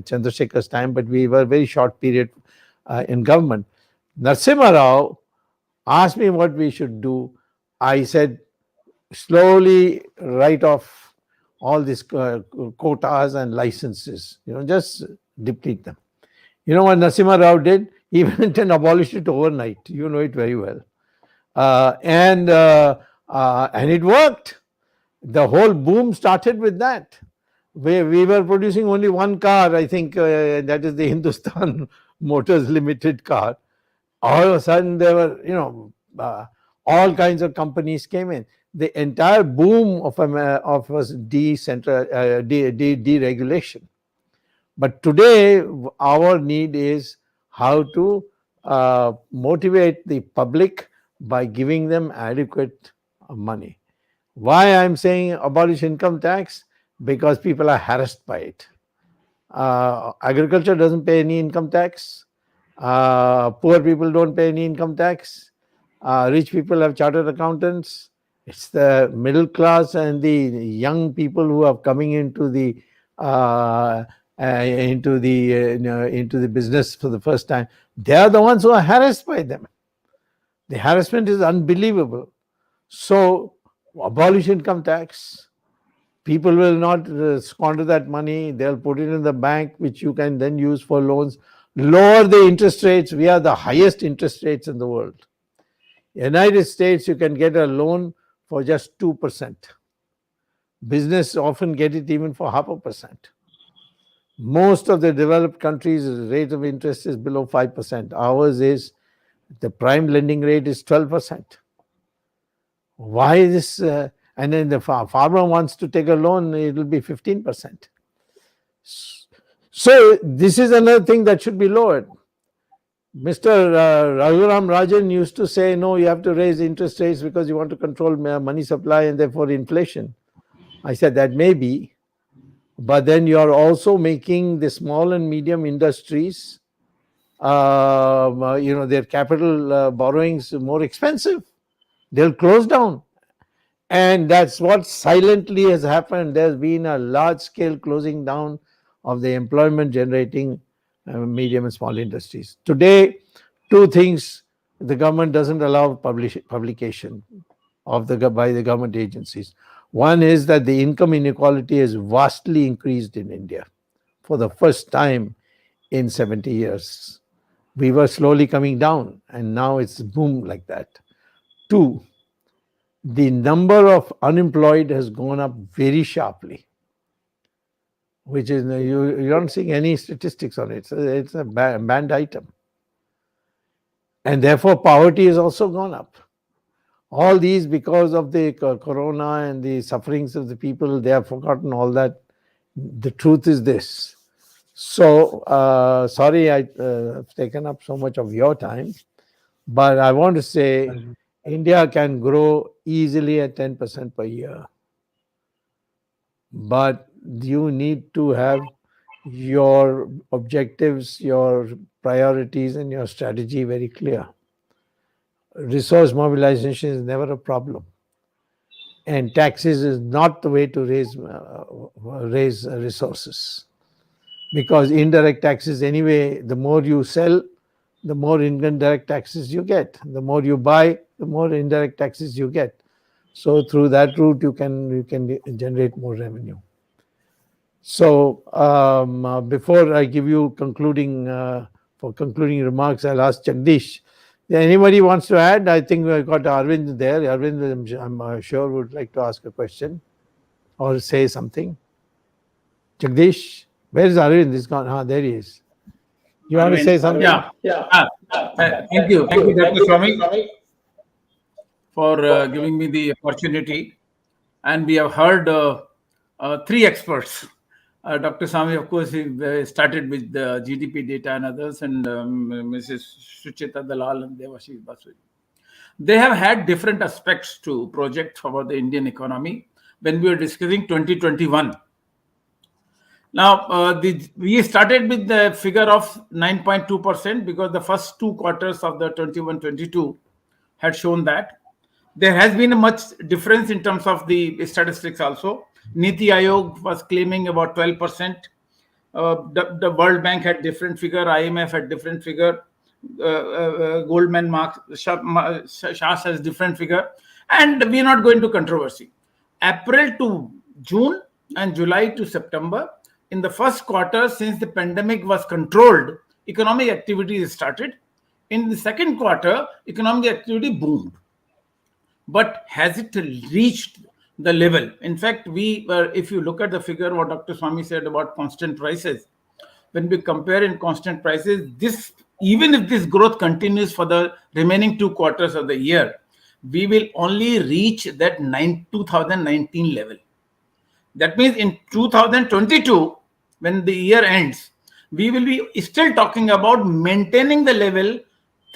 Chandrasekhar's time, but we were a very short period in government. Narasimha Rao asked me what we should do. I said, slowly write off all these quotas and licenses. Just deplete them. You know what Narasimha Rao did? He went and abolished it overnight. You know it very well. And it worked. The whole boom started with that. We were producing only one car, I think, that is the Hindustan Motors Limited car. All of a sudden, there were, all kinds of companies came in. The entire boom of was deregulation. But today, our need is how to motivate the public by giving them adequate money. Why I'm saying abolish income tax? because people are harassed by it. Agriculture doesn't pay any income tax. Poor people don't pay any income tax. Rich people have chartered accountants. It's the middle class and the young people who are coming into the into the business for the first time. They are the ones who are harassed by them. The harassment is unbelievable. So, abolish income tax. People will not squander that money. They'll put it in the bank, which you can then use for loans. Lower the interest rates. We are the highest interest rates in the world. United States, you can get a loan for just 2%. Business often get it even for 0.5%. Most of the developed countries' rate of interest is below 5%. Ours is, the prime lending rate is 12%. Why this? And then the farmer wants to take a loan, it will be 15%. So this is another thing that should be lowered. Mr. Raghuram Rajan used to say, no, you have to raise interest rates because you want to control money supply and therefore inflation. I said that may be, but then you are also making the small and medium industries, their capital borrowings more expensive. They'll close down. And that's what silently has happened. There's been a large-scale closing down of the employment-generating medium and small industries. Today, two things the government doesn't allow publication of by the government agencies. One is that the income inequality has vastly increased in India for the first time in 70 years. We were slowly coming down, and now it's boomed like that. Two, the number of unemployed has gone up very sharply, which is, you don't see any statistics on it. So it's a banned item. And therefore, poverty has also gone up. All these because of the corona and the sufferings of the people, they have forgotten all that. The truth is this. So, sorry I've taken up so much of your time, but I want to say India can grow easily at 10% per year. But you need to have your objectives, your priorities, and your strategy very clear. Resource mobilization is never a problem. And taxes is not the way to raise resources. Because indirect taxes, anyway, the more you sell, the more indirect taxes you get. The more you buy, the more indirect taxes you get. So through that route, you can generate more revenue. So before I give you concluding remarks, I'll ask Jagdish. Anybody wants to add? I think we've got Arvind there. Arvind, I'm sure, would like to ask a question or say something. Jagdish, where is Arvind? He's gone. There he is. You want to say something? Yeah. Thank you, Dr. Swamy, for giving me the opportunity. And we have heard three experts. Dr. Swamy, of course, he started with the GDP data and others, and Mrs. Sucheta Dalal Debashis Basu. They have had different aspects to project about the Indian economy when we were discussing 2021. Now, we started with the figure of 9.2% because the first two quarters of the 21-22 had shown that. There has been a much difference in terms of the statistics also. Niti Aayog was claiming about 12%. The World Bank had different figure. IMF had different figure. Goldman Sachs has different figure. And we are not going to controversy. April to June and July to September, in the first quarter, since the pandemic was controlled, economic activity started. In the second quarter, economic activity boomed. But has it reached the level? In fact, if you look at the figure, what Dr. Swamy said about constant prices, when we compare in constant prices, even if this growth continues for the remaining 2 quarters of the year, we will only reach that 2019 level. That means in 2022, when the year ends, we will be still talking about maintaining the level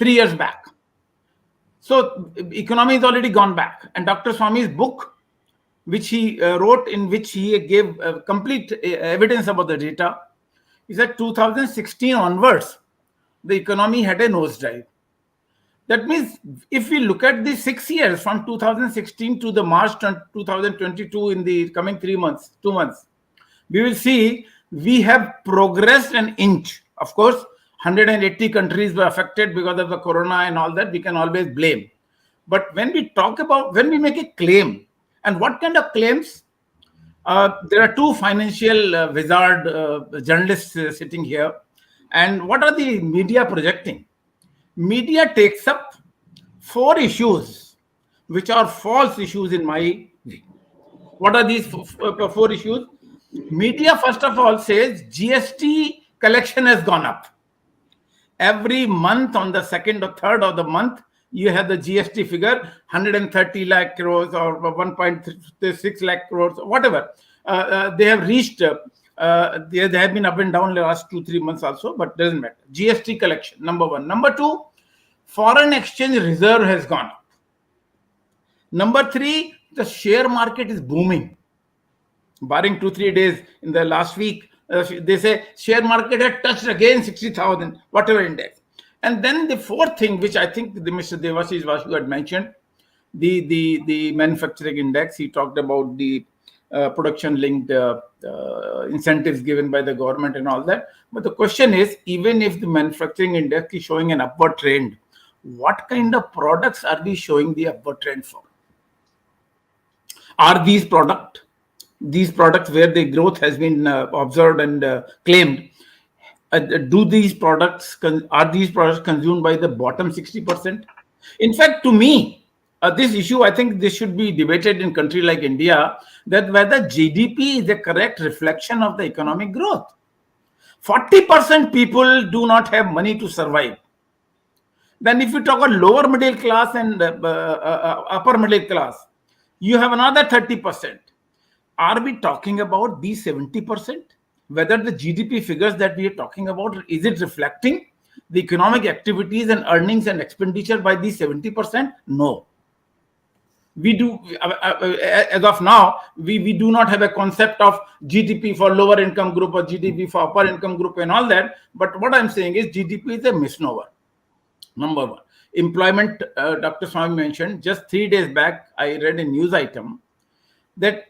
3 years back. So economy is already gone back. And Dr. Swamy's book which he wrote, in which he gave complete evidence about the data. He said 2016 onwards, the economy had a nosedive. That means if we look at the 6 years from 2016 to the March 2022, in the coming 2 months, we will see we have progressed an inch. Of course, 180 countries were affected because of the corona and all that. We can always blame. But when we make a claim, and what kind of claims? There are two financial wizard journalists sitting here. And what are the media projecting? Media takes up 4 issues, which are false issues in my view. What are these 4 issues? Media, first of all, says GST collection has gone up. Every month, on the 2nd or 3rd of the month, you have the GST figure, 130 lakh crores or 1.6 lakh crores, whatever. They have reached, they have been up and down the last 2-3 months also, but doesn't matter. GST collection, number 1. Number 2, foreign exchange reserve has gone up. Number 3, the share market is booming. Barring 2-3 days in the last week, they say share market had touched again 60,000, whatever index. And then the 4th thing, which I think Mr. Debashis Basu had mentioned, the manufacturing index. He talked about the production-linked incentives given by the government and all that. But the question is, even if the manufacturing index is showing an upward trend, what kind of products are we showing the upward trend for? Are these products where the growth has been observed and claimed, are these products consumed by the bottom 60%? In fact, to me, this issue, I think this should be debated in a country like India, that whether GDP is a correct reflection of the economic growth. 40% people do not have money to survive. Then if you talk about lower middle class and upper middle class, you have another 30%. Are we talking about these 70%? Whether the GDP figures that we are talking about, is it reflecting the economic activities and earnings and expenditure by these 70%? No. We do, as of now, we do not have a concept of GDP for lower income group or GDP for upper income group and all that. But what I'm saying is GDP is a misnomer. Number 1. Employment, Dr. Swamy mentioned, just 3 days back, I read a news item that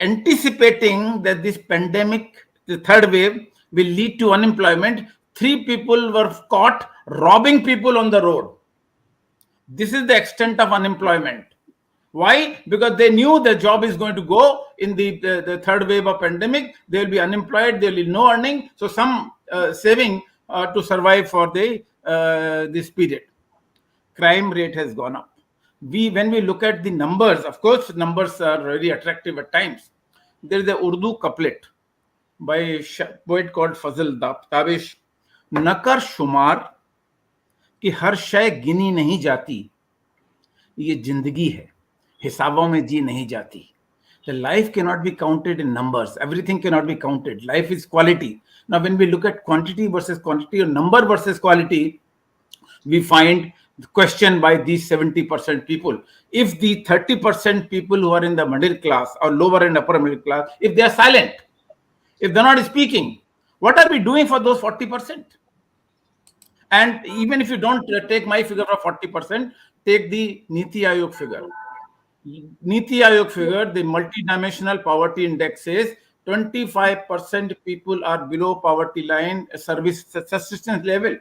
anticipating that this pandemic, the 3rd wave, will lead to unemployment, 3 people were caught robbing people on the road. This is the extent of unemployment. Why? Because they knew the job is going to go in the 3rd wave of pandemic. They will be unemployed. There will be no earning. So some saving to survive for this period. Crime rate has gone up. When we look at the numbers, of course, numbers are very attractive at times. There is a Urdu couplet by a poet called Fazl Dabish. Nakar shumar कि हर शय गिनी नहीं जाती, ये जिंदगी है, हिसाबों में जी नहीं जाती. The life cannot be counted in numbers. Everything cannot be counted. Life is quality. Now, when we look at quantity versus quantity or number versus quality, we find the question by these 70% people. If the 30% people who are in the middle class or lower and upper middle class, if they are silent, if they're not speaking, what are we doing for those 40%? And even if you don't take my figure of 40%, take the Niti Aayog figure. Niti Aayog figure, the multidimensional poverty index says 25% people are below poverty line service subsistence level.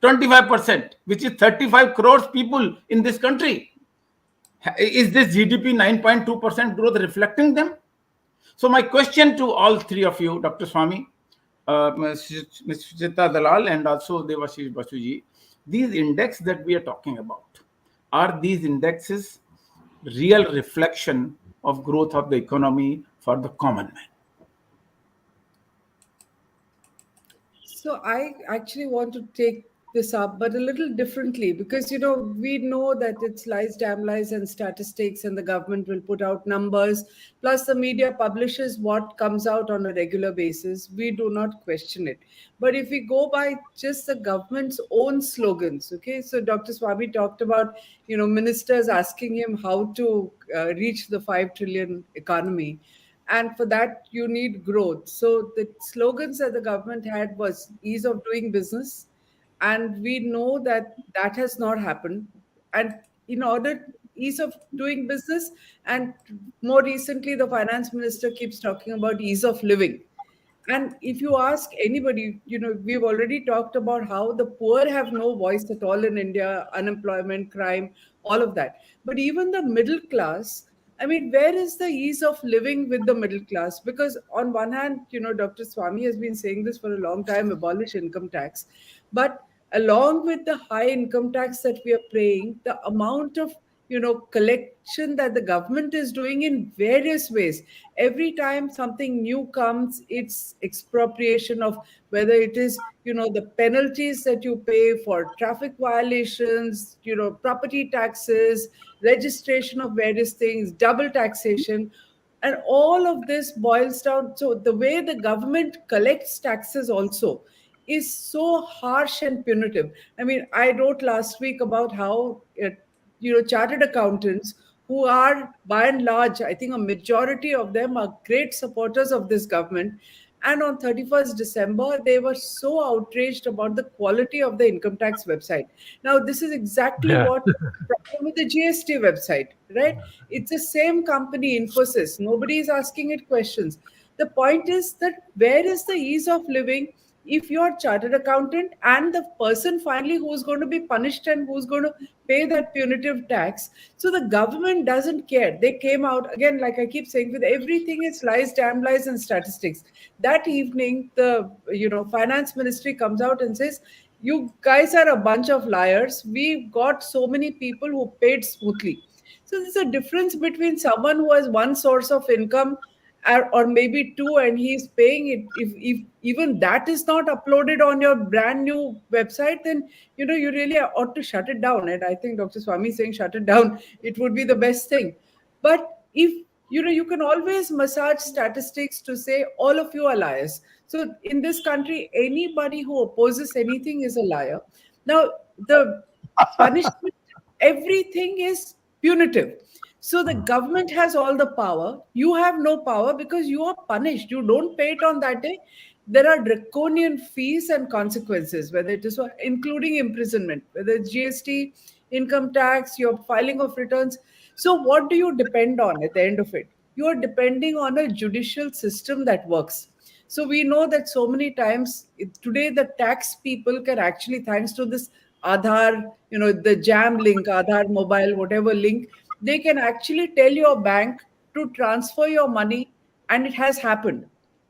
25%, which is 35 crores people in this country. Is this GDP 9.2% growth reflecting them? So my question to all 3 of you, Dr. Swamy, Ms. Sucheta Dalal, and also Debashis Basuji, these index that we are talking about, are these indexes real reflection of growth of the economy for the common man? So I actually want to take this up, but a little differently, because we know that it's lies, damn lies, and statistics, and the government will put out numbers. Plus, the media publishes what comes out on a regular basis. We do not question it. But if we go by just the government's own slogans, okay, so Dr. Swamy talked about ministers asking him how to reach the 5 trillion economy, and for that you need growth. So the slogans that the government had was ease of doing business, and we know that that has not happened. And in order ease of doing business, and more recently the finance minister keeps talking about ease of living. And if you ask anybody, we've already talked about how the poor have no voice at all in India, unemployment, crime, all of that. But even the middle class, I mean, where is the ease of living with the middle class? Because on one hand, Dr. Swamy has been saying this for a long time, abolish income tax. But along with the high income tax that we are paying, the amount of collection that the government is doing in various ways. Every time something new comes, it's expropriation of, whether it is the penalties that you pay for traffic violations, property taxes, registration of various things, double taxation. And all of this boils down, so the way the government collects taxes also is so harsh and punitive. I mean, I wrote last week about how chartered accountants, who are by and large, I think a majority of them are great supporters of this government. And on 31st December, they were so outraged about the quality of the income tax website. Now, this is exactly Yeah. what the problem with the GST website, right? It's the same company, Infosys. Nobody is asking it questions. The point is that where is the ease of living if you're chartered accountant and the person finally who's going to be punished and who's going to pay that punitive tax? So the government doesn't care. They came out again, like I keep saying, with everything it's lies, damn lies, and statistics. That evening, the finance ministry comes out and says, you guys are a bunch of liars. We've got so many people who paid smoothly. So there's a difference between someone who has one source of income, or maybe two, and he's paying it. If even that is not uploaded on your brand new website, then you really ought to shut it down. And I think Dr. Swamy is saying shut it down, it would be the best thing. But if you can always massage statistics to say all of you are liars. So in this country, anybody who opposes anything is a liar. Now, the punishment, everything is punitive. So the government has all the power. You have no power because you are punished. You don't pay it on that day. There are draconian fees and consequences, whether it is including imprisonment, whether it's GST, income tax, your filing of returns. So what do you depend on at the end of it? You are depending on a judicial system that works. So we know that so many times today the tax people can actually, thanks to this Aadhaar, the JAM link, Aadhaar mobile, whatever link, they can actually tell your bank to transfer your money, and it has happened.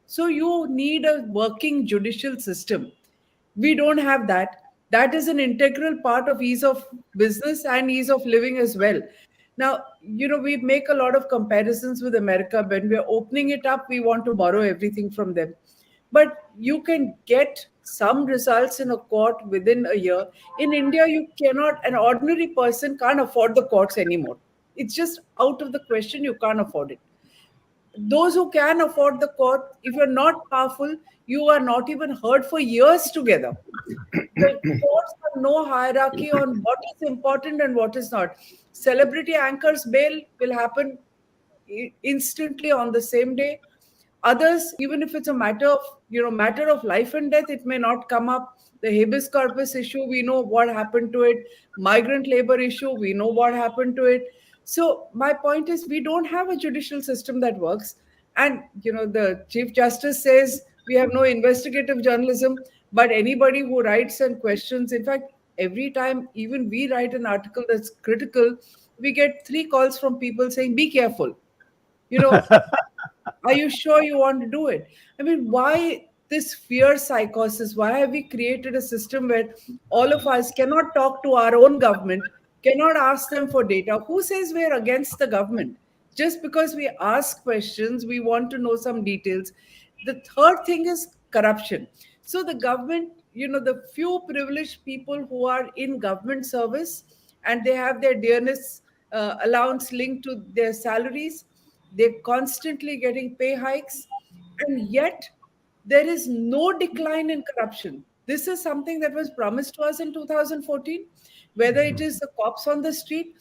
So you need a working judicial system. We don't have that. That is an integral part of ease of business and ease of living as well. Now, we make a lot of comparisons with America. When we're opening it up, we want to borrow everything from them. But you can get some results in a court within a year. In India, you cannot, an ordinary person can't afford the courts anymore. It's just out of the question. You can't afford it. Those who can afford the court, if you're not powerful, you are not even heard for years together. The courts have no hierarchy on what is important and what is not. Celebrity anchors bail will happen instantly on the same day. Others, even if it's a matter of life and death, it may not come up. The habeas corpus issue, we know what happened to it. Migrant labor issue, we know what happened to it. So my point is, we don't have a judicial system that works. And the Chief Justice says we have no investigative journalism, but anybody who writes and questions, in fact, every time even we write an article that's critical, we get 3 calls from people saying, be careful. Are you sure you want to do it? I mean, why this fear psychosis? Why have we created a system where all of us cannot talk to our own government, cannot ask them for data? Who says we're against the government? Just because we ask questions, we want to know some details. The third thing is corruption. So the government, the few privileged people who are in government service and they have their dearness allowance linked to their salaries. They're constantly getting pay hikes, and yet there is no decline in corruption. This is something that was promised to us in 2014, whether it is the cops on the street.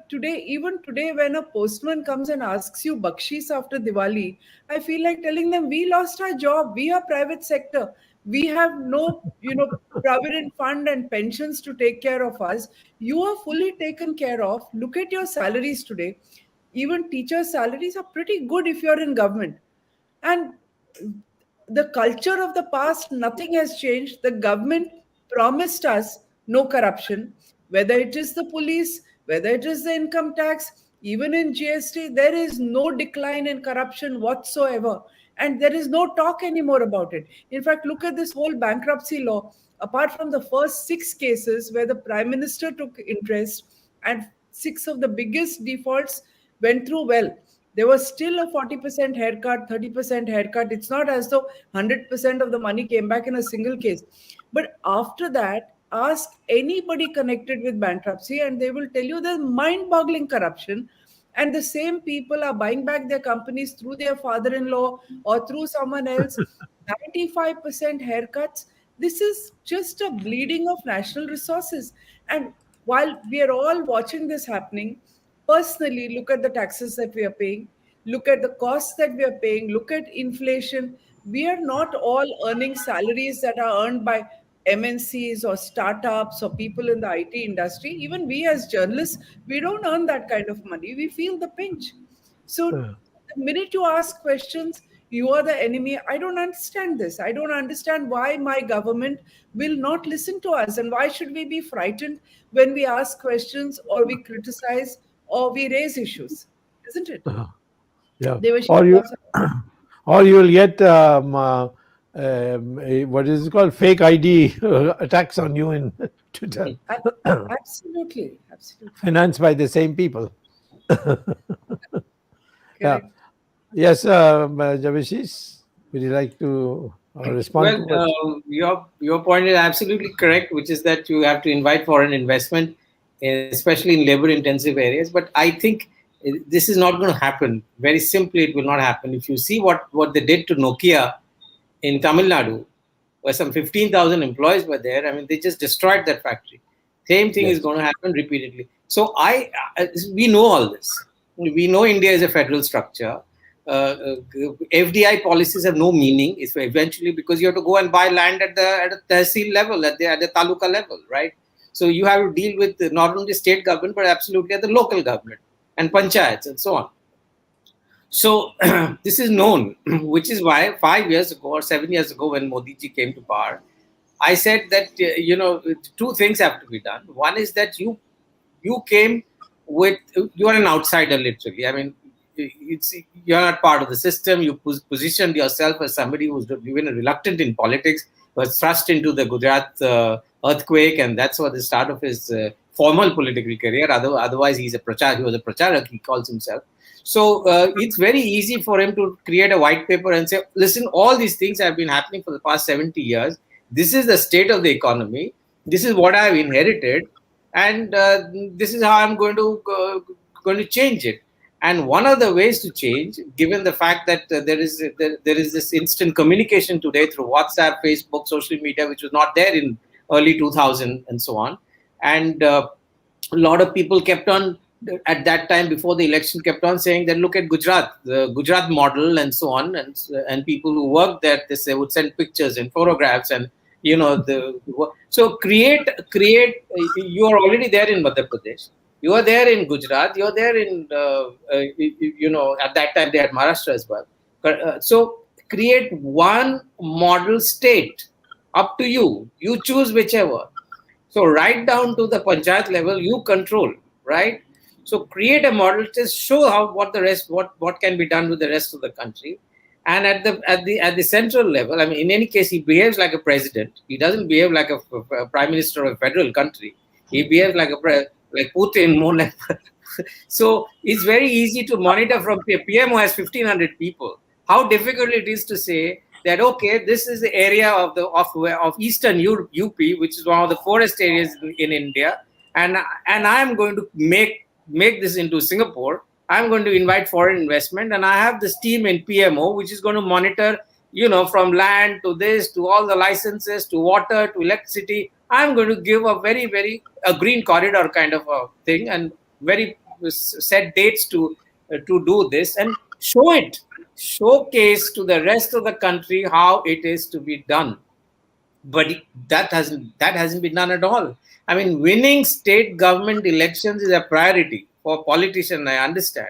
Today, even today, when a postman comes and asks you bakshis after Diwali, I feel like telling them, we lost our job. We are private sector. We have no, provident fund and pensions to take care of us. You are fully taken care of. Look at your salaries today. Even teachers' salaries are pretty good if you're in government. And the culture of the past, nothing has changed. The government promised us no corruption, whether it is the police, whether it is the income tax, even in GST, there is no decline in corruption whatsoever. And there is no talk anymore about it. In fact, look at this whole bankruptcy law. Apart from the first 6 cases where the prime minister took interest and 6 of the biggest defaults went through well, there was still a 40% haircut, 30% haircut. It's not as though 100% of the money came back in a single case. But after that, ask anybody connected with bankruptcy and they will tell you there's mind-boggling corruption. And the same people are buying back their companies through their father-in-law or through someone else. 95% haircuts. This is just a bleeding of national resources. And while we are all watching this happening, personally, look at the taxes that we are paying, look at the costs that we are paying, look at inflation. We are not all earning salaries that are earned by MNCs or startups or people in the IT industry. Even we as journalists, we don't earn that kind of money. We feel the pinch. So the minute you ask questions, you are the enemy. I don't understand this. I don't understand why my government will not listen to us. And why should we be frightened when we ask questions or we criticize or we raise issues? Isn't it? Yeah. Devashi, Or you, thoughts on- or you'll get what is it called, fake ID attacks on you in Twitter, Absolutely. Absolutely. financed by the same people. Yeah. Correct. Yes, Debashis, would you like to respond to what? Your point is absolutely correct, which is that you have to invite foreign investment, especially in labor-intensive areas. But I think this is not going to happen. Very simply, it will not happen. If you see what they did to Nokia in Tamil Nadu, where some 15,000 employees were there, I mean, they just destroyed that factory. Same thing is going to happen repeatedly. So we know all this. We know India is a federal structure. FDI policies have no meaning. It's eventually because you have to go and buy land at the tehsil level, at the taluka level, right? So you have to deal with not only state government but absolutely at the local government and panchayats and so on. So this is known, which is why 5 years ago or 7 years ago when Modi ji came to power, I said that 2 things have to be done. One is that you came with, you are an outsider literally. I mean, you're not part of the system. You positioned yourself as somebody who's even reluctant in politics, was thrust into the Gujarat earthquake, and that's what the start of his formal political career. Otherwise, he was a pracharak, he calls himself. So it's very easy for him to create a white paper and say, listen, all these things have been happening for the past 70 years. This is the state of the economy. This is what I've inherited, and this is how I'm going to change it. And one of the ways to change, given the fact that there is this instant communication today through WhatsApp, Facebook, social media, which was not there in early 2000 and so on. And a lot of people kept on, at that time before the election, kept on saying that look at Gujarat, the Gujarat model and so on. And people who worked there, they would send pictures and photographs and, so create, you are already there in Madhya Pradesh. You are there in Gujarat. You are there in, at that time they had Maharashtra as well. So create one model state. Up to you. You choose whichever. So right down to the panchayat level, you control, right? So create a model to show what can be done with the rest of the country. And at the central level, I mean, in any case, he behaves like a president. He doesn't behave like a prime minister of a federal country. He behaves like like Putin, more like. So it's very easy to monitor from a PM who has 1,500 people. How difficult it is to say that okay, this is the area of eastern UP, which is one of the poorest areas in India, and I'm going to make this into Singapore. I'm going to invite foreign investment, and I have this team in PMO which is going to monitor, from land to this, to all the licenses, to water, to electricity. I'm going to give a very a green corridor kind of a thing, and very set dates to do this and showcase to the rest of the country how it is to be done. But that hasn't been done at all. I mean, winning state government elections is a priority for politicians, I understand.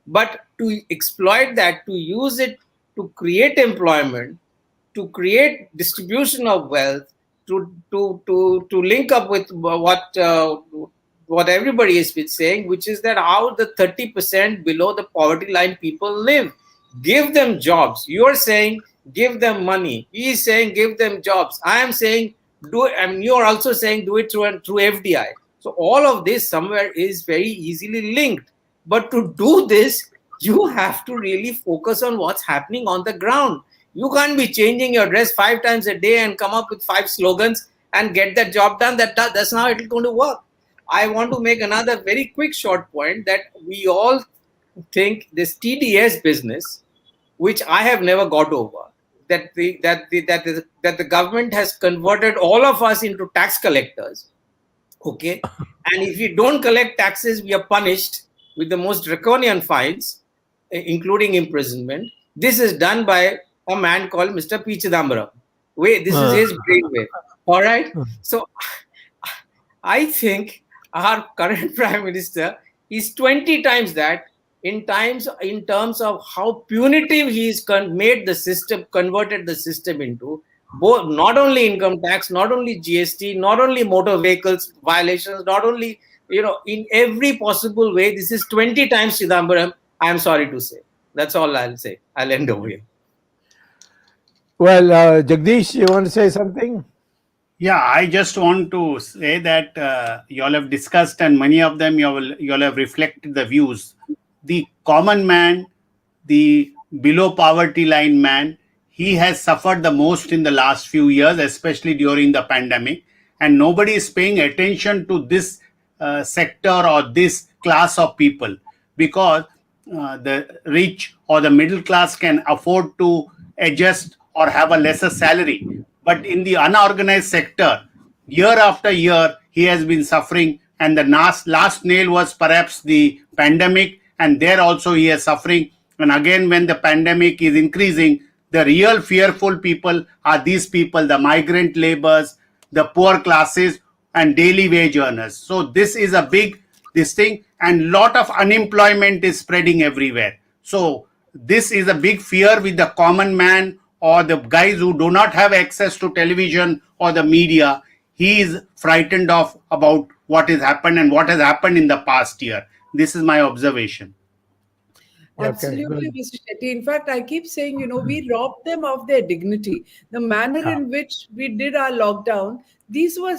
But to exploit that, to use it to create employment, to create distribution of wealth, to link up with what everybody has been saying, which is that how the 30% below the poverty line people live. Give them jobs. You are saying give them money. He is saying give them jobs. I am saying do it. I mean, you are also saying do it through FDI. So all of this somewhere is very easily linked. But to do this, you have to really focus on what's happening on the ground. You can't be changing your dress 5 times a day and come up with 5 slogans and get that job done. That's not how it's going to work. I want to make another very quick short point that we all think this TDS business, which I have never got over, that the government has converted all of us into tax collectors. Okay, and if you don't collect taxes, we are punished with the most draconian fines, including imprisonment. This is done by a man called Mr. P. Chidambaram. This is his brainwave. All right. So I think our current Prime Minister is 20 times that in terms of how punitive he's converted the system into, both not only income tax, not only GST, not only motor vehicles violations, not only in every possible way. This is 20 times Chidambaram. I am sorry to say. That's all I'll say. I'll end over here. Well, Jagdish, you want to say something? Yeah, I just want to say that you all have discussed, and many of them you all have reflected the views. The common man, the below poverty line man, he has suffered the most in the last few years, especially during the pandemic, and nobody is paying attention to this sector or this class of people, because the rich or the middle class can afford to adjust or have a lesser salary. But in the unorganized sector, year after year, he has been suffering. And the last nail was perhaps the pandemic. And there also he is suffering. And again, when the pandemic is increasing, the real fearful people are these people, the migrant laborers, the poor classes, and daily wage earners. So this is a big thing. And lot of unemployment is spreading everywhere. So this is a big fear with the common man, or the guys who do not have access to television or the media. He is frightened of about what has happened and what has happened in the past year. This is my observation. Absolutely, Mr. Shetty. In fact, I keep saying, we robbed them of their dignity. The manner in which we did our lockdown, these were,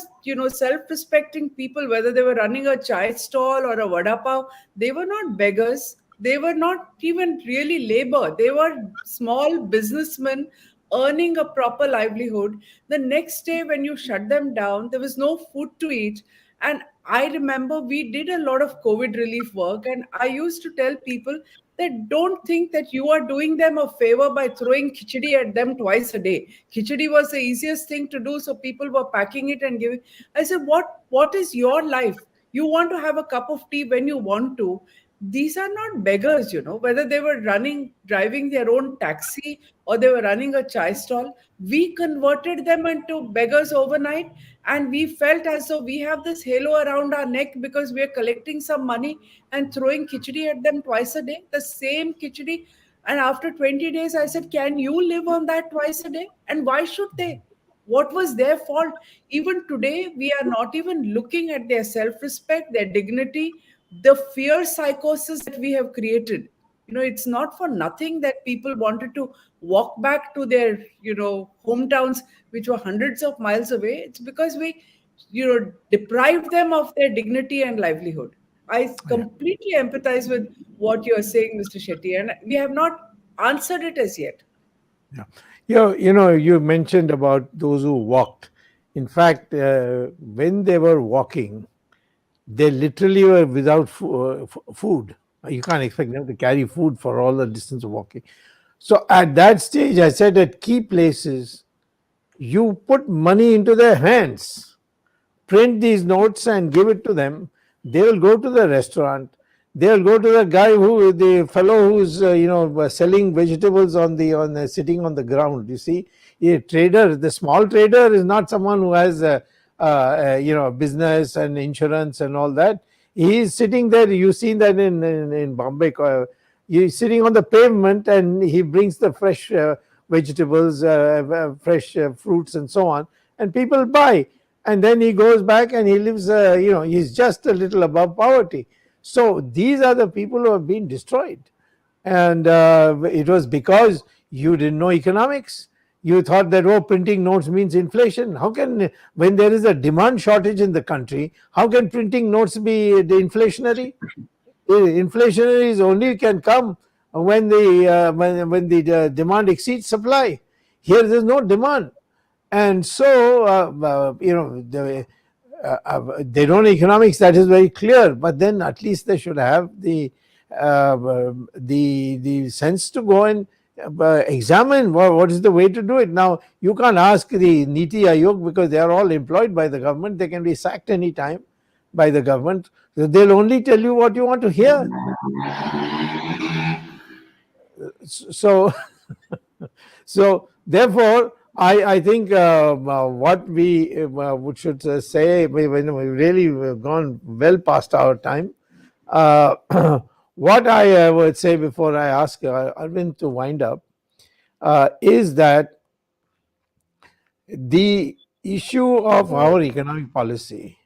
self-respecting people, whether they were running a chai stall or a vada pav, they were not beggars. They were not even really labor. They were small businessmen earning a proper livelihood. The next day, when you shut them down, there was no food to eat. And I remember we did a lot of COVID relief work. And I used to tell people that don't think that you are doing them a favor by throwing khichdi at them twice a day. Khichdi was the easiest thing to do. So people were packing it and giving. I said, what is your life? You want to have a cup of tea when you want to. These are not beggars, whether they were driving their own taxi or they were running a chai stall. We converted them into beggars overnight, and we felt as though we have this halo around our neck because we are collecting some money and throwing khichdi at them twice a day, the same khichdi. And after 20 days, I said, can you live on that twice a day? And why should they? What was their fault? Even today, we are not even looking at their self-respect, their dignity, the fear psychosis that we have created. It's not for nothing that people wanted to walk back to their, hometowns, which were hundreds of miles away. It's because we, deprived them of their dignity and livelihood. I completely empathize with what you're saying, Mr. Shetty, and we have not answered it as yet. Yeah. You mentioned about those who walked. In fact, when they were walking, they literally were without food. You can't expect them to carry food for all the distance of walking. So at that stage, I said at key places, you put money into their hands, print these notes and give it to them. They will go to the restaurant. They'll go to the fellow who's selling vegetables sitting on the ground. You see, the small trader is not someone who has business and insurance and all that. He is sitting there. You've seen that in Bombay. He's sitting on the pavement and he brings the fresh vegetables, fresh fruits, and so on, and people buy. And then he goes back and he lives, he's just a little above poverty. So these are the people who have been destroyed. And it was because you didn't know economics. You thought that, printing notes means inflation. When there is a demand shortage in the country, how can printing notes be inflationary? Inflationary only can come when the demand exceeds supply. Here there's no demand. And so, they don't know economics, that is very clear, but then at least they should have the sense to go and examine what is the way to do it. Now, you can't ask the Niti Aayog because they are all employed by the government. They can be sacked any time by the government. So they'll only tell you what you want to hear. So, so therefore, I think what we should say, when we've really gone well past our time, what I would say before I ask Arvind to wind up is that the issue of our economic policy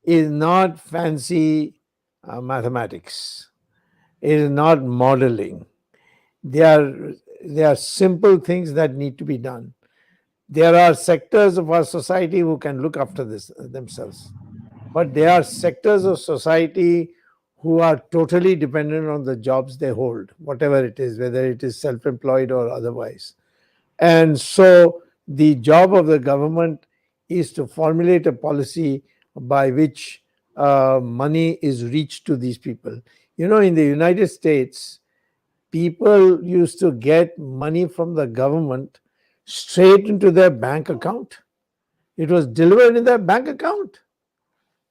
is not fancy mathematics. It is not modeling. They are simple things that need to be done. There are sectors of our society who can look after this themselves, but there are sectors of society who are totally dependent on the jobs they hold, whatever it is, whether it is self-employed or otherwise. And so the job of the government is to formulate a policy by which money is reached to these people. In the United States, people used to get money from the government straight into their bank account. It was delivered in their bank account.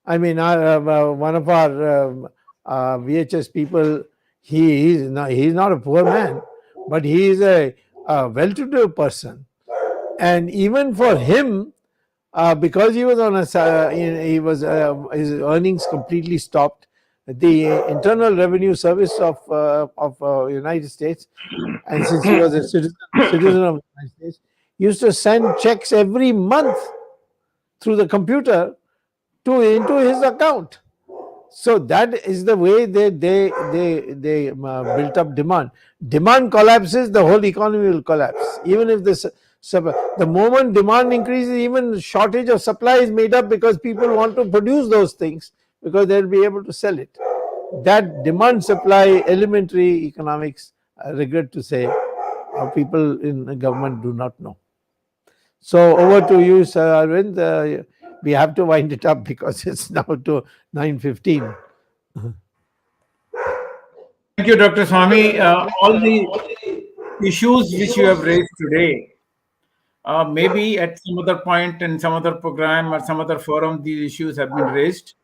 I mean, one of our VHS people, he's not a poor man, but he is a well-to-do person. And even for him, because he was on his earnings completely stopped, the Internal Revenue Service of United States, and since he was a citizen of the United States, used to send checks every month through the computer into his account. So that is the way they built up demand. Demand collapses, the whole economy will collapse. Even if the moment demand increases, even shortage of supply is made up because people want to produce those things because they'll be able to sell it. That demand supply elementary economics, I regret to say, people in the government do not know. So over to you, Sir Arvind. We have to wind it up because it's now to 9:15. Thank you, Dr. Swamy. All the issues which you have raised today, maybe at some other point in some other program or some other forum, these issues have been raised.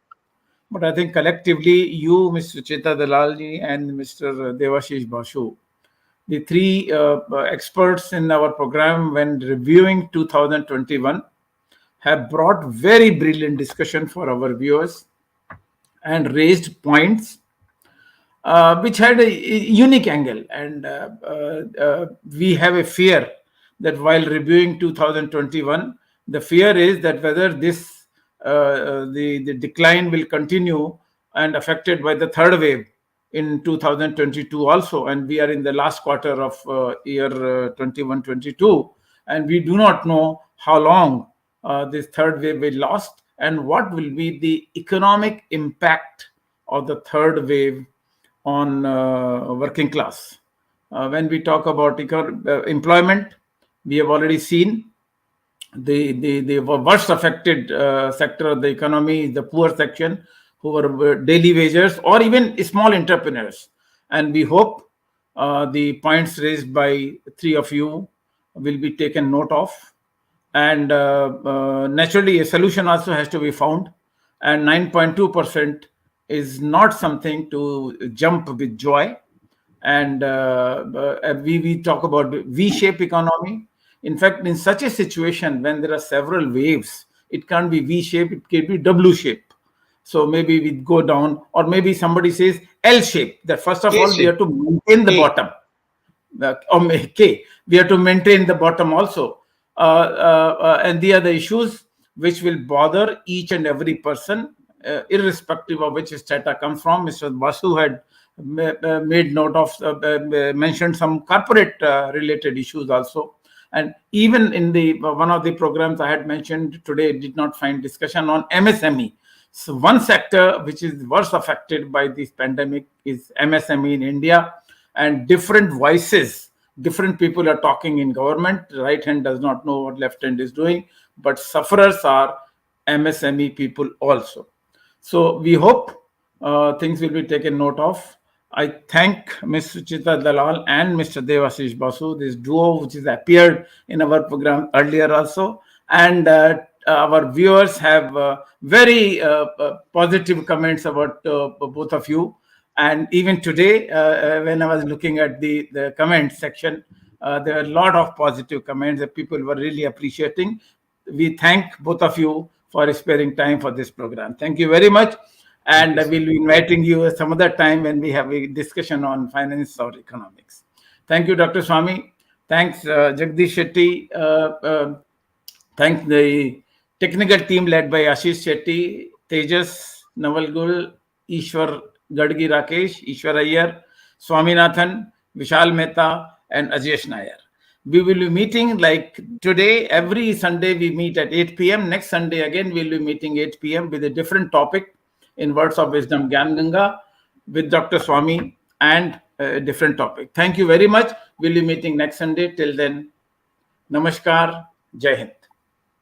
But I think collectively, you, Mr. Sucheta Dalal and Mr. Debashis Basu, the three experts in our program when reviewing 2021, have brought very brilliant discussion for our viewers and raised points which had a unique angle. And we have a fear that while reviewing 2021, the fear is that whether this the decline will continue and affected by the third wave in 2022 also. And we are in the last quarter of year 21-22, and we do not know how long this third wave will last and what will be the economic impact of the third wave on working class. when we talk about employment, we have already seen the worst affected sector of the economy is the poor section, who are daily wagers or even small entrepreneurs. And we hope the points raised by three of you will be taken note of. And naturally, a solution also has to be found. And 9.2% is not something to jump with joy. And we talk about V-shaped economy. In fact, in such a situation, when there are several waves, it can't be V-shaped, it can be W-shaped. So maybe we go down, or maybe somebody says L-shape, that first of all, we have to maintain the bottom. K, we have to maintain the bottom also. And the other issues which will bother each and every person, irrespective of which strata comes from. Mr. Basu had made note of, mentioned some corporate related issues also. And even in the one of the programs I had mentioned today, did not find discussion on MSME. So one sector which is worst affected by this pandemic is MSME in India, and different voices, different people are talking in government. Right hand does not know what left hand is doing, but sufferers are MSME people also. So we hope things will be taken note of. I thank Ms. Sucheta Dalal and Mr. Debashis Basu, this duo which has appeared in our program earlier also. And our viewers have very positive comments about both of you. And even today, when I was looking at the comment section, there are a lot of positive comments that people were really appreciating. We thank both of you for sparing time for this program. Thank you very much. And we'll be inviting you some other time when we have a discussion on finance or economics. Thank you, Dr. Swamy. Thanks, Jagdish Shetty. Thanks the technical team led by Ashish Shetty, Tejas, Navalgul, Ishwar Gadgi Rakesh, Ishwar Iyer, Swaminathan, Vishal Mehta, and Ajesh Nair. We will be meeting like today. Every Sunday we meet at 8 p.m. Next Sunday again we'll be meeting 8 p.m. with a different topic in Words of Wisdom Gyan Ganga with Dr. Swamy and a different topic. Thank you very much. We'll be meeting next Sunday. Till then, Namaskar, Jai Hind.